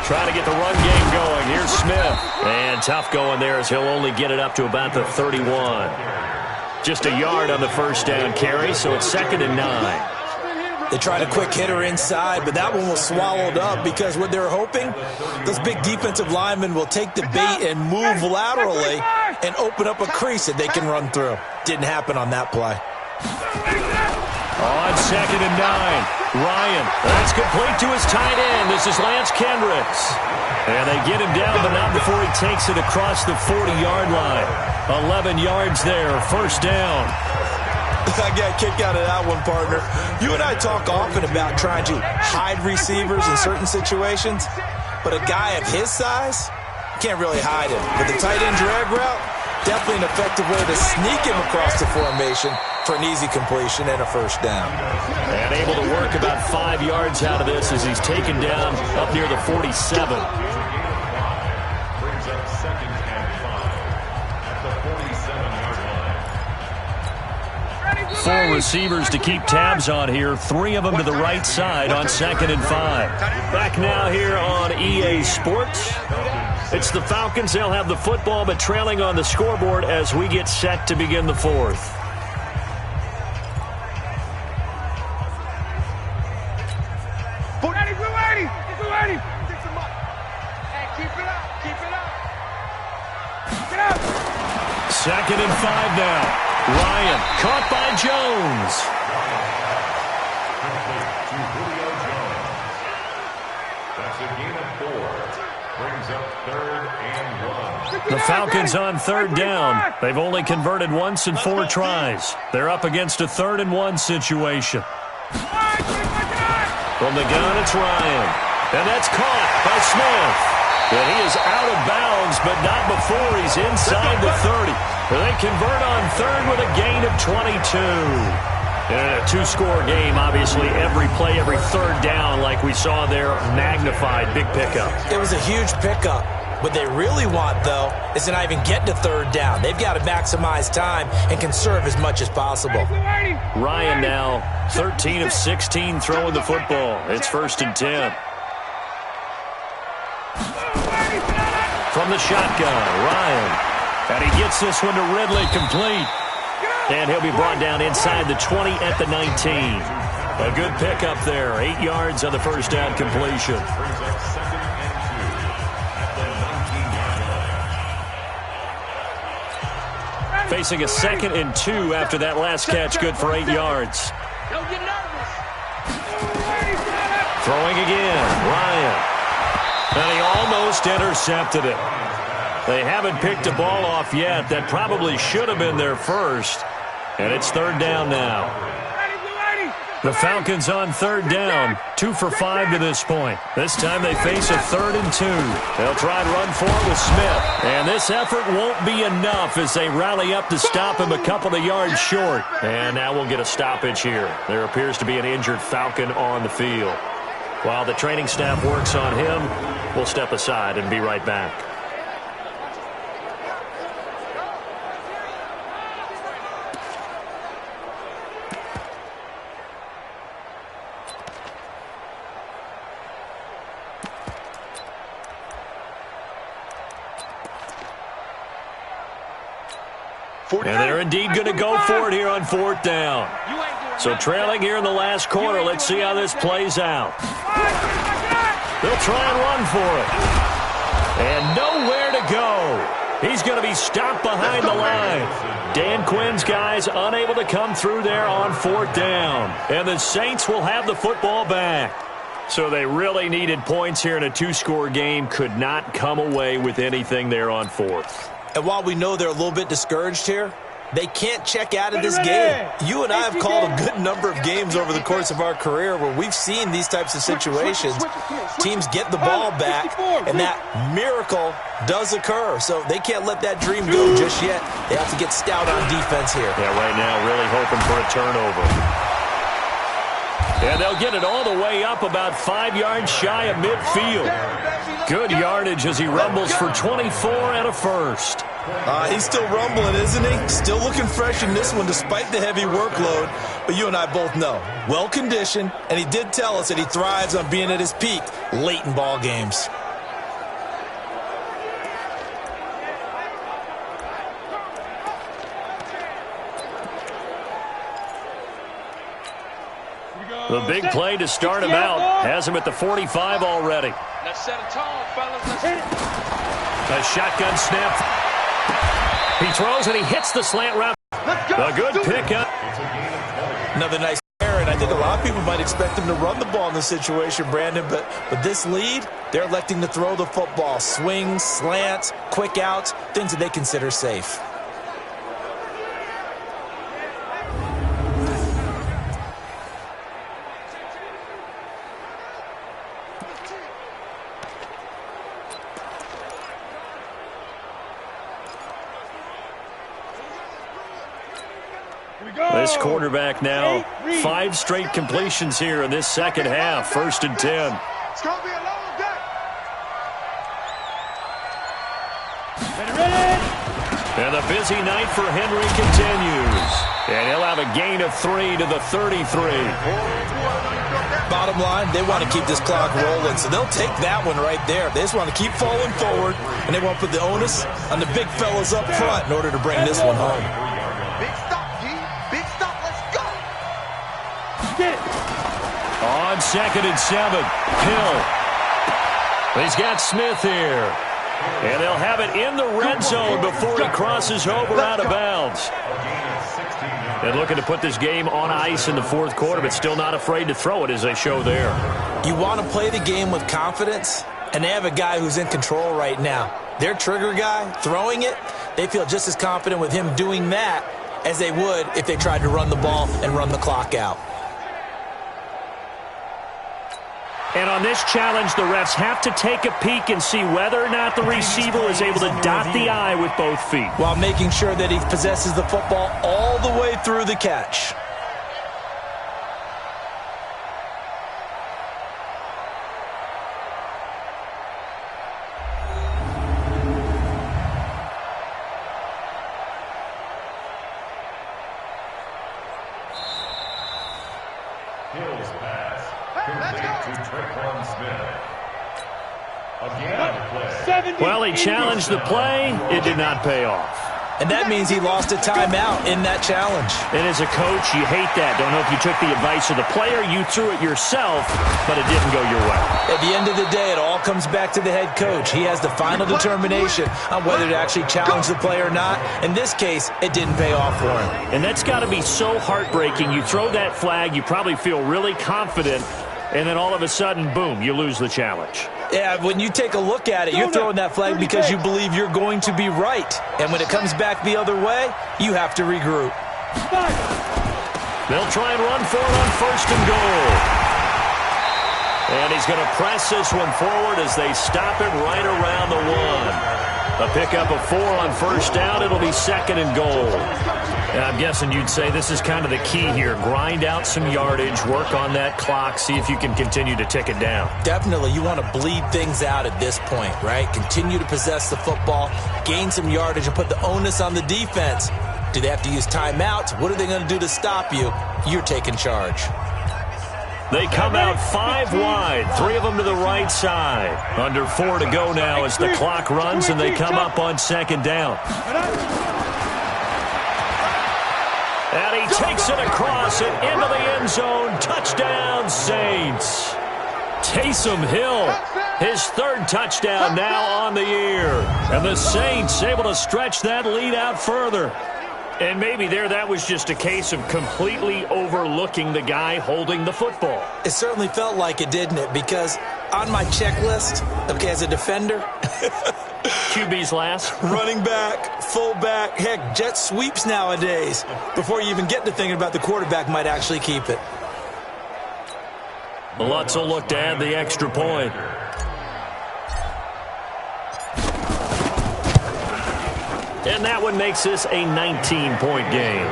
Trying to get the run game going. Here's Smith. And tough going there as he'll only get it up to about the 31. Just a yard on the first down carry, so it's 2nd and 9. They tried a quick hitter inside, but that one was swallowed up because what they're hoping, those big defensive linemen will take the bait and move laterally and open up a crease that they can run through. Didn't happen on that play. On 2nd and 9, Ryan. That's complete to his tight end. This is Lance Kendricks. And they get him down, but not before he takes it across the 40-yard line. 11 yards there, first down. I got a kick out of that one, partner. You and I talk often about trying to hide receivers in certain situations, but a guy of his size can't really hide him. But the tight end drag route, definitely an effective way to sneak him across the formation for an easy completion and a first down. And able to work about 5 yards out of this as he's taken down up near the 47. Brings up 2nd and 5 at the 47-yard line. 4 receivers to keep tabs on here. 3 of them to the right side on 2nd and 5. Back now here on EA Sports. It's the Falcons. They'll have the football, but trailing on the scoreboard as we get set to begin the 4th. Second and 5 now. Ryan caught by Jones. That's a gain of 4. Brings up 3rd and 1. The Falcons on 3rd down. They've only converted once in 4 tries. They're up against a 3rd and 1 situation. From the gun, it's Ryan. And that's caught by Smith. And he is out of bounds, but not before he's inside the 30. They convert on 3rd with a gain of 22. And a 2-score game, obviously, every play, every 3rd down, like we saw there, magnified, big pickup. It was a huge pickup. What they really want, though, is to not even get to 3rd down. They've got to maximize time and conserve as much as possible. Ryan now, 13 of 16 throwing the football. It's 1st and 10. From the shotgun, Ryan. And he gets this one to Ridley, complete. And he'll be brought down inside the 20 at the 19. A good pickup there. 8 yards on the first down completion. Facing a 2nd and 2 after that last catch, good for 8 yards. Throwing again, Ryan. And he almost intercepted it. They haven't picked a ball off yet. That probably should have been their first. And it's 3rd down now. The Falcons on 3rd down. 2 for 5 to this point. This time they face a 3rd and 2. They'll try and run for it with Smith. And this effort won't be enough as they rally up to stop him a couple of yards short. And now we'll get a stoppage here. There appears to be an injured Falcon on the field. While the training staff works on him, we'll step aside and be right back. And they're indeed going to go for it here on 4th down. So trailing here in the last quarter, let's see how this plays out. They'll try and run for it. And nowhere to go. He's going to be stopped behind the line. Dan Quinn's guys unable to come through there on 4th down. And the Saints will have the football back. So they really needed points here in a 2-score game. Could not come away with anything there on 4th. And while we know they're a little bit discouraged here, they can't check out of this game. You and I have called a good number of games over the course of our career where we've seen these types of situations. Teams get the ball back, and that miracle does occur. So they can't let that dream go just yet. They have to get stout on defense here. Yeah, right now really hoping for a turnover. And they'll get it all the way up about 5 yards shy of midfield. Good yardage as he rumbles for 24 and a first. He's still rumbling, isn't he? Still looking fresh in this one despite the heavy workload. But you and I both know, well-conditioned, and he did tell us that he thrives on being at his peak late in ball games. The big play to start him out has him at the 45 already. Let's set a tone, fellas. A shotgun snap. He throws and he hits the slant route. A good pickup. Another nice error, and I think a lot of people might expect him to run the ball in this situation, Brandon, but with this lead, they're electing to throw the football. Swings, slants, quick outs, things that they consider safe. This quarterback now, 5 straight completions here in this second half. 1st and 10. It's going to be a long day. And the busy night for Henry continues. And he'll have a gain of 3 to the 33. Bottom line, they want to keep this clock rolling, so they'll take that one right there. They just want to keep falling forward, and they want to put the onus on the big fellas up front in order to bring this one home. Big stop, G. Big stop. Let's go. On 2nd and 7, Hill. He's got Smith here. And they'll have it in the red zone before he crosses over out of bounds. And looking to put this game on ice in the 4th quarter, but still not afraid to throw it as they show there. You want to play the game with confidence, and they have a guy who's in control right now. Their trigger guy, throwing it, they feel just as confident with him doing that as they would if they tried to run the ball and run the clock out. And on this challenge, the refs have to take a peek and see whether or not the receiver is able to dot the I with both feet, while making sure that he possesses the football all the way through the catch. Hill's pass. Complete to Traquan Smith. Again on the play. Well, he challenged the play. It did not pay off. And that means he lost a timeout in that challenge. And as a coach, you hate that. Don't know if you took the advice of the player, you threw it yourself, but it didn't go your way. At the end of the day, it all comes back to the head coach. He has the final determination on whether to actually challenge the play or not. In this case, it didn't pay off for him. And that's got to be so heartbreaking. You throw that flag, you probably feel really confident, and then all of a sudden, boom, you lose the challenge. Yeah, when you take a look at it, you're throwing that flag because you believe you're going to be right. And when it comes back the other way, you have to regroup. They'll try and run for it on 1st and goal. And he's going to press this one forward as they stop it right around the 1. A pickup of 4 on 1st down. It'll be 2nd and goal. And I'm guessing you'd say this is kind of the key here. Grind out some yardage, work on that clock, see if you can continue to tick it down. Definitely. You want to bleed things out at this point, right? Continue to possess the football, gain some yardage, and put the onus on the defense. Do they have to use timeouts? What are they going to do to stop you? You're taking charge. They come out 5 wide, 3 of them to the right side. Under 4 to go now as the clock runs, and they come up on 2nd down. And he takes it across and into the end zone. Touchdown, Saints. Taysom Hill, his 3rd touchdown now on the year. And the Saints able to stretch that lead out further. And maybe that was just a case of completely overlooking the guy holding the football. It certainly felt like it, didn't it? Because on my checklist, okay, as a defender, QB's last. Running back, fullback, heck, jet sweeps nowadays. Before you even get to thinking about the quarterback might actually keep it. Lutz will look to add the extra point. And that one makes this a 19-point game.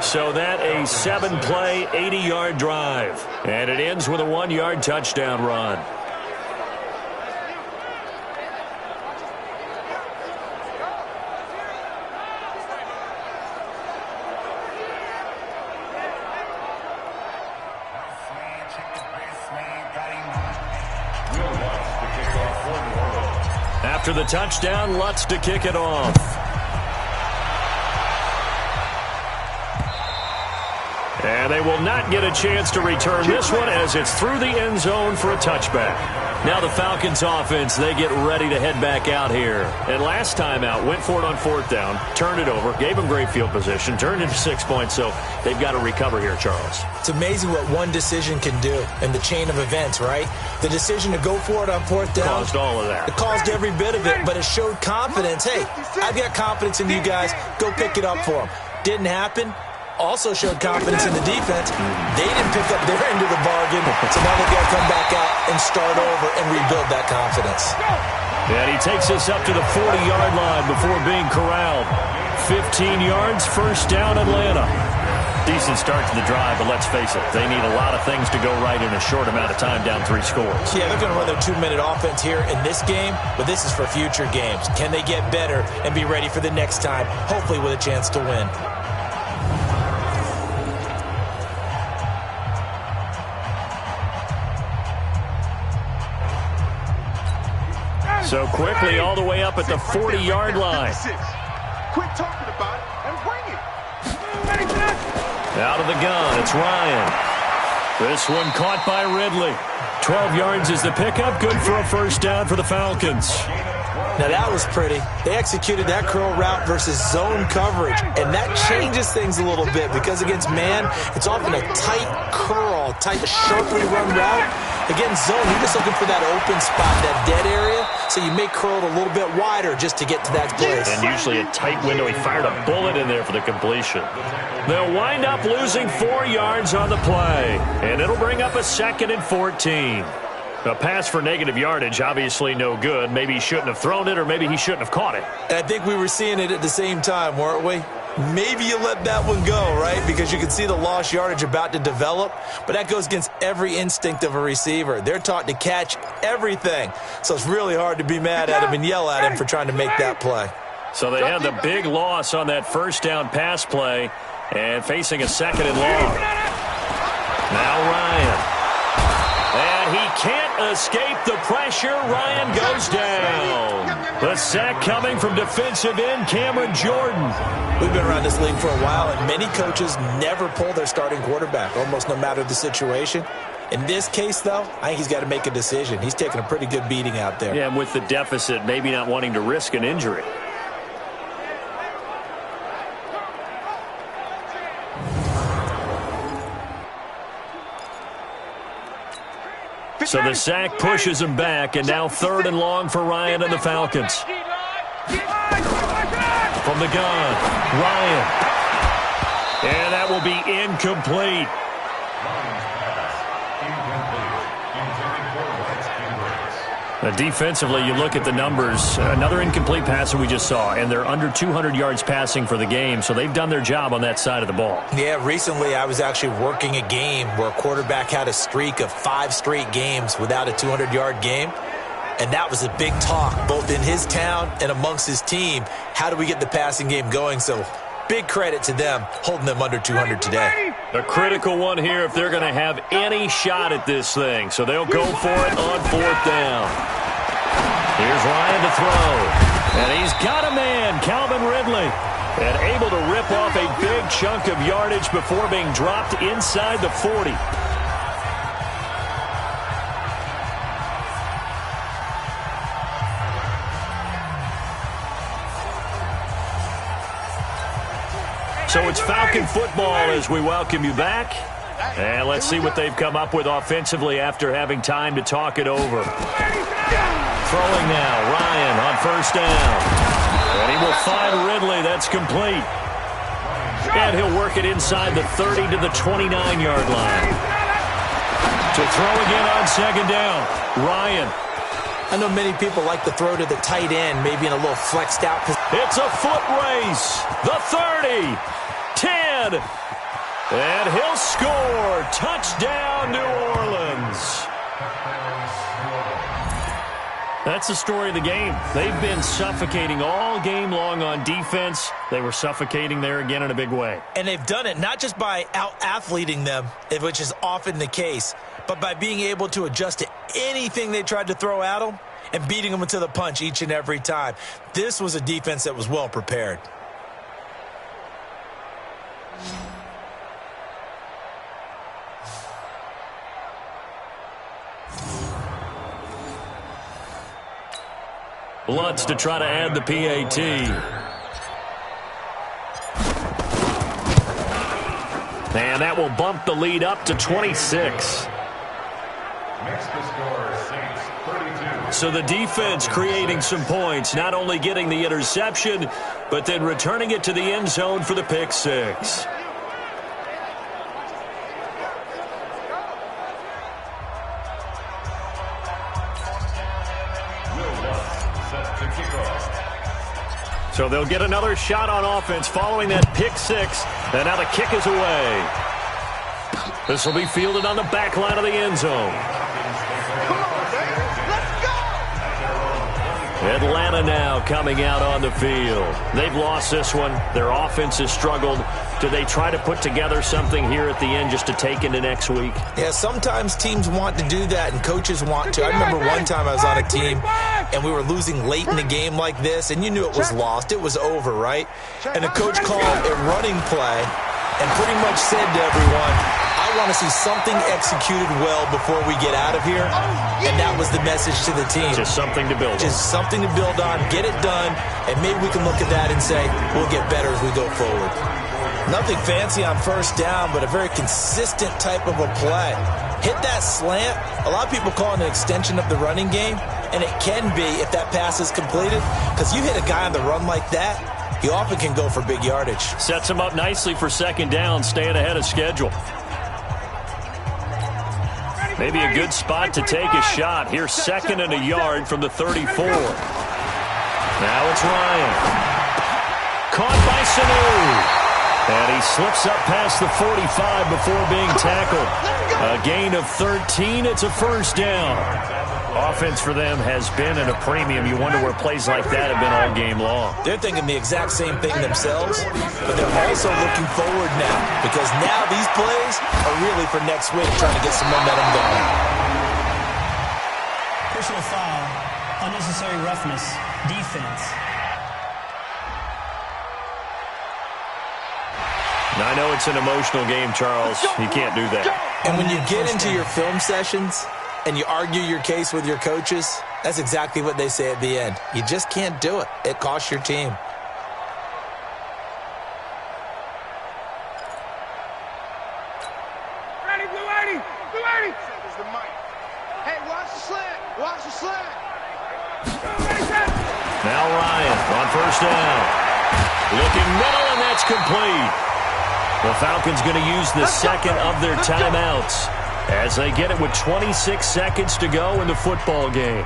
So that a 7-play, 80-yard drive. And it ends with a 1-yard touchdown run. After the touchdown, Lutz to kick it off. And they will not get a chance to return this one as it's through the end zone for a touchback. Now the Falcons offense, they get ready to head back out here. And last time out, went for it on 4th down, turned it over, gave them great field position, turned into 6 points, so they've got to recover here, Charles. It's amazing what one decision can do in the chain of events, right? The decision to go for it on 4th down. Caused all of that. It caused every bit of it, but it showed confidence. Hey, I've got confidence in you guys. Go pick it up for them. Didn't happen. Also showed confidence in the defense. They didn't pick up their end of the bargain, so now they've got to come back out and start over and rebuild that confidence. And he takes us up to the 40-yard line before being corralled. 15 yards, 1st down, Atlanta. Decent start to the drive, but let's face it, they need a lot of things to go right in a short amount of time, down 3 scores. Yeah, they're going to run their 2-minute offense here in this game, but this is for future games. Can they get better and be ready for the next time, hopefully with a chance to win? So quickly all the way up at the 40-yard line. Quit talking about it and bring it. Out of the gun, it's Ryan. This one caught by Ridley. 12 yards is the pickup, good for a 1st down for the Falcons. Now that was pretty. They executed that curl route versus zone coverage, and that changes things a little bit because against man, it's often a tight curl, tight, sharply run route. Against zone, you're just looking for that open spot, that dead area, so you may curl it a little bit wider just to get to that place. And usually a tight window. He fired a bullet in there for the completion. They'll wind up losing 4 yards on the play, and it'll bring up a 2nd and 14. A pass for negative yardage, obviously no good. Maybe he shouldn't have thrown it, or maybe he shouldn't have caught it. And I think we were seeing it at the same time, weren't we? Maybe you let that one go, right? Because you can see the lost yardage about to develop, but that goes against every instinct of a receiver. They're taught to catch everything, so it's really hard to be mad at him and yell at him for trying to make that play. So they had the big loss on that 1st down pass play and facing a 2nd and long. Now Ryan. And he can't escape the pressure. Ryan goes down. The sack coming from defensive end Cameron Jordan. We've been around this league for a while, and many coaches never pull their starting quarterback, almost no matter the situation. In this case, though, I think he's got to make a decision. He's taking a pretty good beating out there. Yeah, and with the deficit, maybe not wanting to risk an injury. So the sack pushes him back, and now 3rd and long for Ryan and the Falcons. From the gun, Ryan. And that will be incomplete. Defensively, you look at the numbers. Another incomplete passer we just saw, and they're under 200 yards passing for the game, so they've done their job on that side of the ball. Yeah, recently I was actually working a game where a quarterback had a streak of 5 straight games without a 200-yard game, and that was a big talk both in his town and amongst his team. How do we get the passing game going? So big credit to them holding them under 200 today. A critical one here if they're going to have any shot at this thing. So they'll go for it on 4th down. Here's Ryan to throw. And he's got a man, Calvin Ridley. And able to rip off a big chunk of yardage before being dropped inside the 40. So it's Falcon football as we welcome you back. And let's see what they've come up with offensively after having time to talk it over. Throwing now, Ryan on 1st down. And he will find Ridley. That's complete. And he'll work it inside the 30 to the 29-yard line. To throw again on 2nd down, Ryan. I know many people like to throw to the tight end, maybe in a little flexed out position. It's a foot race. The 30. 10. And he'll score. Touchdown, New Orleans. That's the story of the game. They've been suffocating all game long on defense. They were suffocating there again in a big way. And they've done it not just by out-athleting them, which is often the case, but by being able to adjust to anything they tried to throw at them and beating them to the punch each and every time. This was a defense that was well prepared. Lutz to try to add the PAT. And that will bump the lead up to 26. Makes the score Saints 32. So the defense creating some points, not only getting the interception, but then returning it to the end zone for the pick six. So they'll get another shot on offense following that pick six. And now the kick is away. This will be fielded on the back line of the end zone. Atlanta now coming out on the field. They've lost this one. Their offense has struggled. Do they try to put together something here at the end just to take into next week? Yeah, sometimes teams want to do that and coaches want to. I remember one time I was on a team and we were losing late in the game like this, and you knew it was lost. It was over, right? And the coach called a running play and pretty much said to everyone, I want to see something executed well before we get out of here. And that was the message to the team. Just something to build on. Just something to build on, get it done, and maybe we can look at that and say, we'll get better as we go forward. Nothing fancy on first down, but a very consistent type of a play. Hit that slant. A lot of people call it an extension of the running game, and it can be if that pass is completed, because you hit a guy on the run like that, he often can go for big yardage. Sets him up nicely for second down, staying ahead of schedule. Maybe a good spot to take a shot. Here's second and a yard from the 34. Now it's Ryan. Caught by Sanu. And he slips up past the 45 before being tackled. A gain of 13. It's a first down. Offense for them has been at a premium. You wonder where plays like that have been all game long. They're thinking the exact same thing themselves, but they're also looking forward now, because now these plays are really for next week, trying to get some momentum going. Personal foul, unnecessary roughness, defense. Now, I know it's an emotional game, Charles. You can't do that. And when you get into your film sessions and you argue your case with your coaches, that's exactly what they say at the end. You just can't do it. It costs your team. Ready, Blue 80! Blue 80! Is the mic. Hey, watch the slant! Watch the slant! Now Ryan on first down. Looking middle, and that's complete. The Falcons going to use the second of their timeouts as they get it with 26 seconds to go in the football game.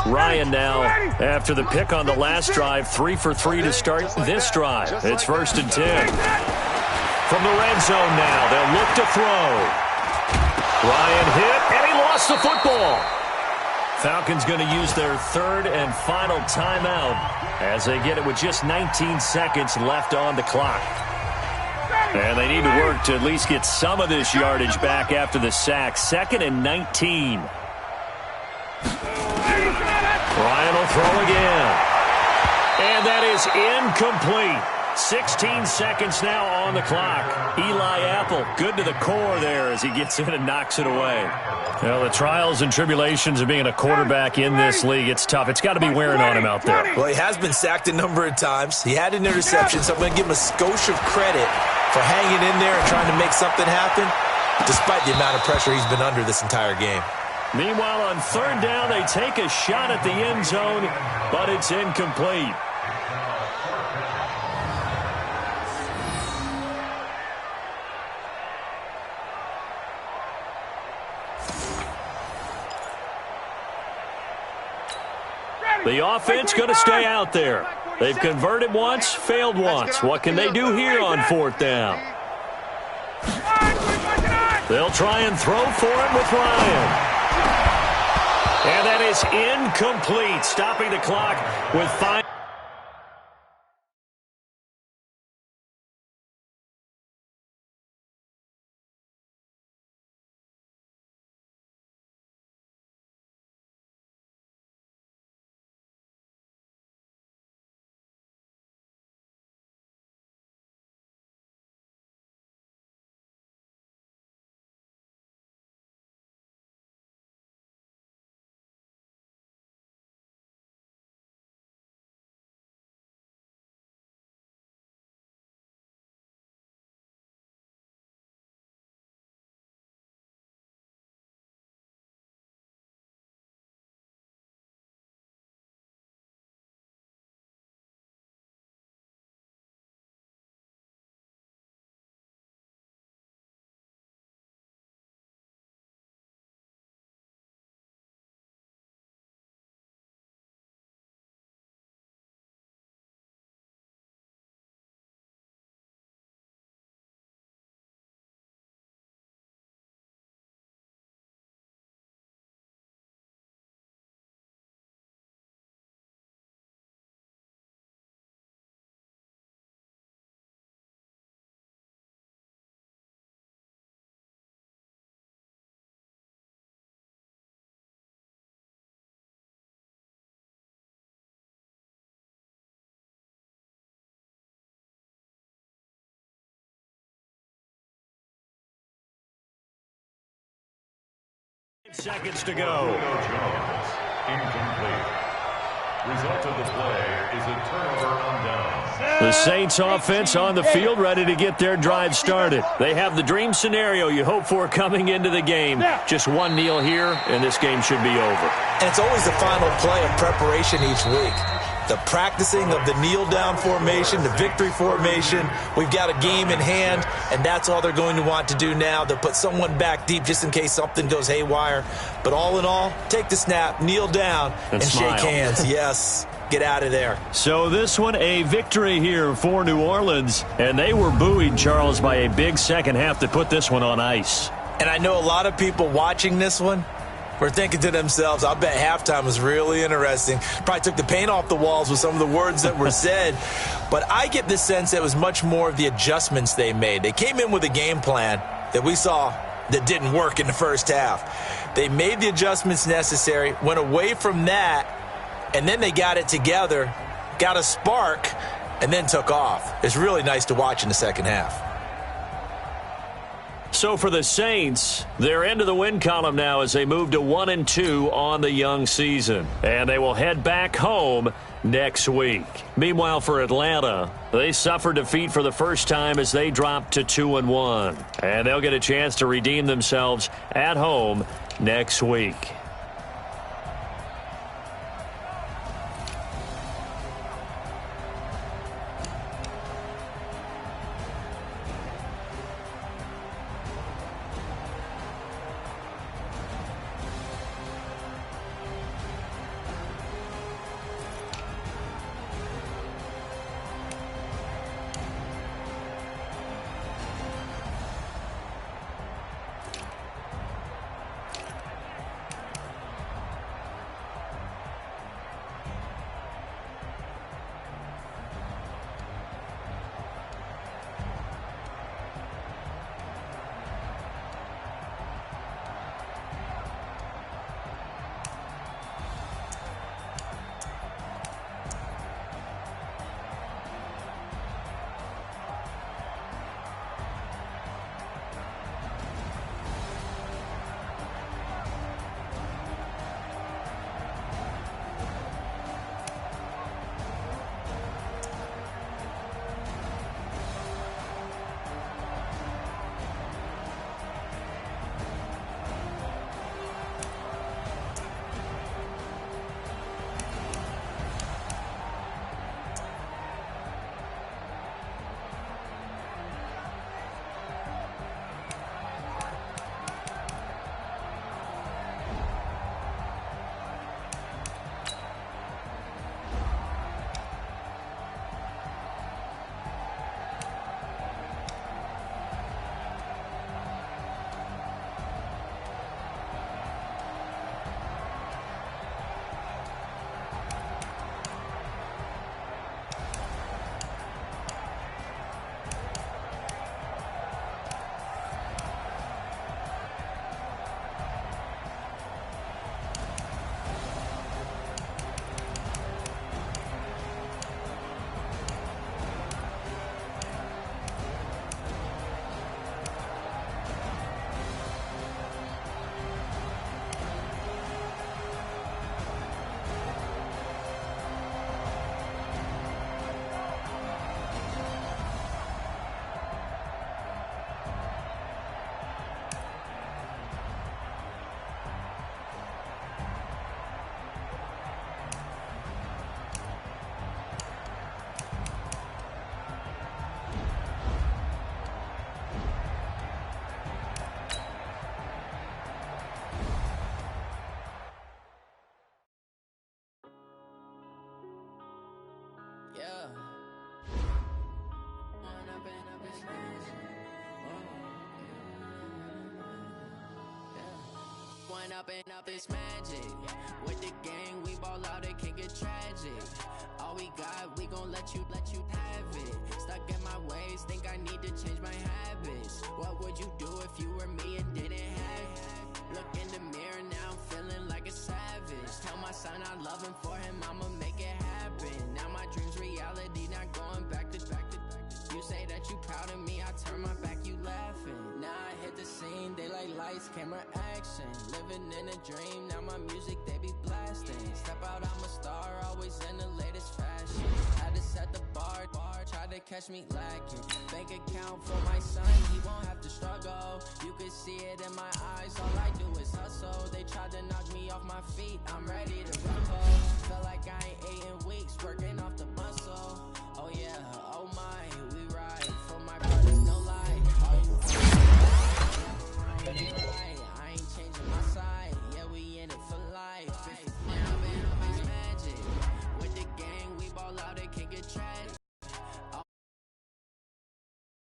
Ryan now, after the pick on the last drive, 3 for 3 to start this drive. It's 1st and 10. From the red zone now, they'll look to throw. Ryan hit, and he lost the football. Falcons going to use their third and final timeout as they get it with just 19 seconds left on the clock. And they need to work to at least get some of this yardage back after the sack. 2nd and 19. Ryan will throw again. And that is incomplete. 16 seconds now on the clock. Eli Apple, good to the core there as he gets in and knocks it away. Well, the trials and tribulations of being a quarterback in this league, it's tough. It's got to be wearing on him out there. Well, he has been sacked a number of times. He had an interception, so I'm going to give him a skosh of credit for hanging in there and trying to make something happen, despite the amount of pressure he's been under this entire game. Meanwhile, on third down, they take a shot at the end zone, but it's incomplete. The offense going to stay out there. They've converted once, failed once. What can they do here on fourth down? They'll try and throw for him with Ryan. And that is incomplete, stopping the clock with 5. Seconds to go. Julio Jones, incomplete. Result of the play is a turnover on downs. The Saints offense on the field, ready to get their drive started. They have the dream scenario you hope for coming into the game. Just one kneel here, and this game should be over. And it's always the final play of preparation each week. The practicing of the kneel-down formation, the victory formation. We've got a game in hand, and that's all they're going to want to do now. They'll put someone back deep just in case something goes haywire. But all in all, take the snap, kneel down, and shake hands. Yes, get out of there. So this one, a victory here for New Orleans. And they were buoyed, Charles, by a big second half to put this one on ice. And I know a lot of people watching this one were thinking to themselves, I bet halftime was really interesting. Probably took the paint off the walls with some of the words that were said. But I get the sense it was much more of the adjustments they made. They came in with a game plan that we saw that didn't work in the first half. They made the adjustments necessary, went away from that, and then they got it together, got a spark, and then took off. It's really nice to watch in the second half. So for the Saints, they're into the win column now as they move to 1-2 on the young season. And they will head back home next week. Meanwhile, for Atlanta, they suffered defeat for the first time as they dropped to 2-1. And they'll get a chance to redeem themselves at home next week. Up this magic. With the gang, we ball out, it can get tragic. All we got, we gon' let you have it. Stuck in my ways, think I need to change my habits. What would you do if you were me and didn't have it? Look in the mirror, now I'm feeling like a savage. Tell my son I love him, for him I'ma make it happen. Now my dream's reality, not going back to. You say that you proud of me, I turn my back, you laughing. Now I hit hit the scene, they like lights, camera, action. Living in a dream, now my music they be blasting. Step out, I'm a star, always in the latest fashion. Had to set the bar, try to catch me lacking. Bank account for my son, he won't have to struggle. You can see it in my eyes, all I do is hustle. They tried to knock me off my feet, I'm ready to rumble. Feel like I ain't ate in weeks, working off the muscle. Oh yeah, oh my, we ride for my brothers, no lie. Oh, you right, I ain't changing my side. Yeah, we in it for life.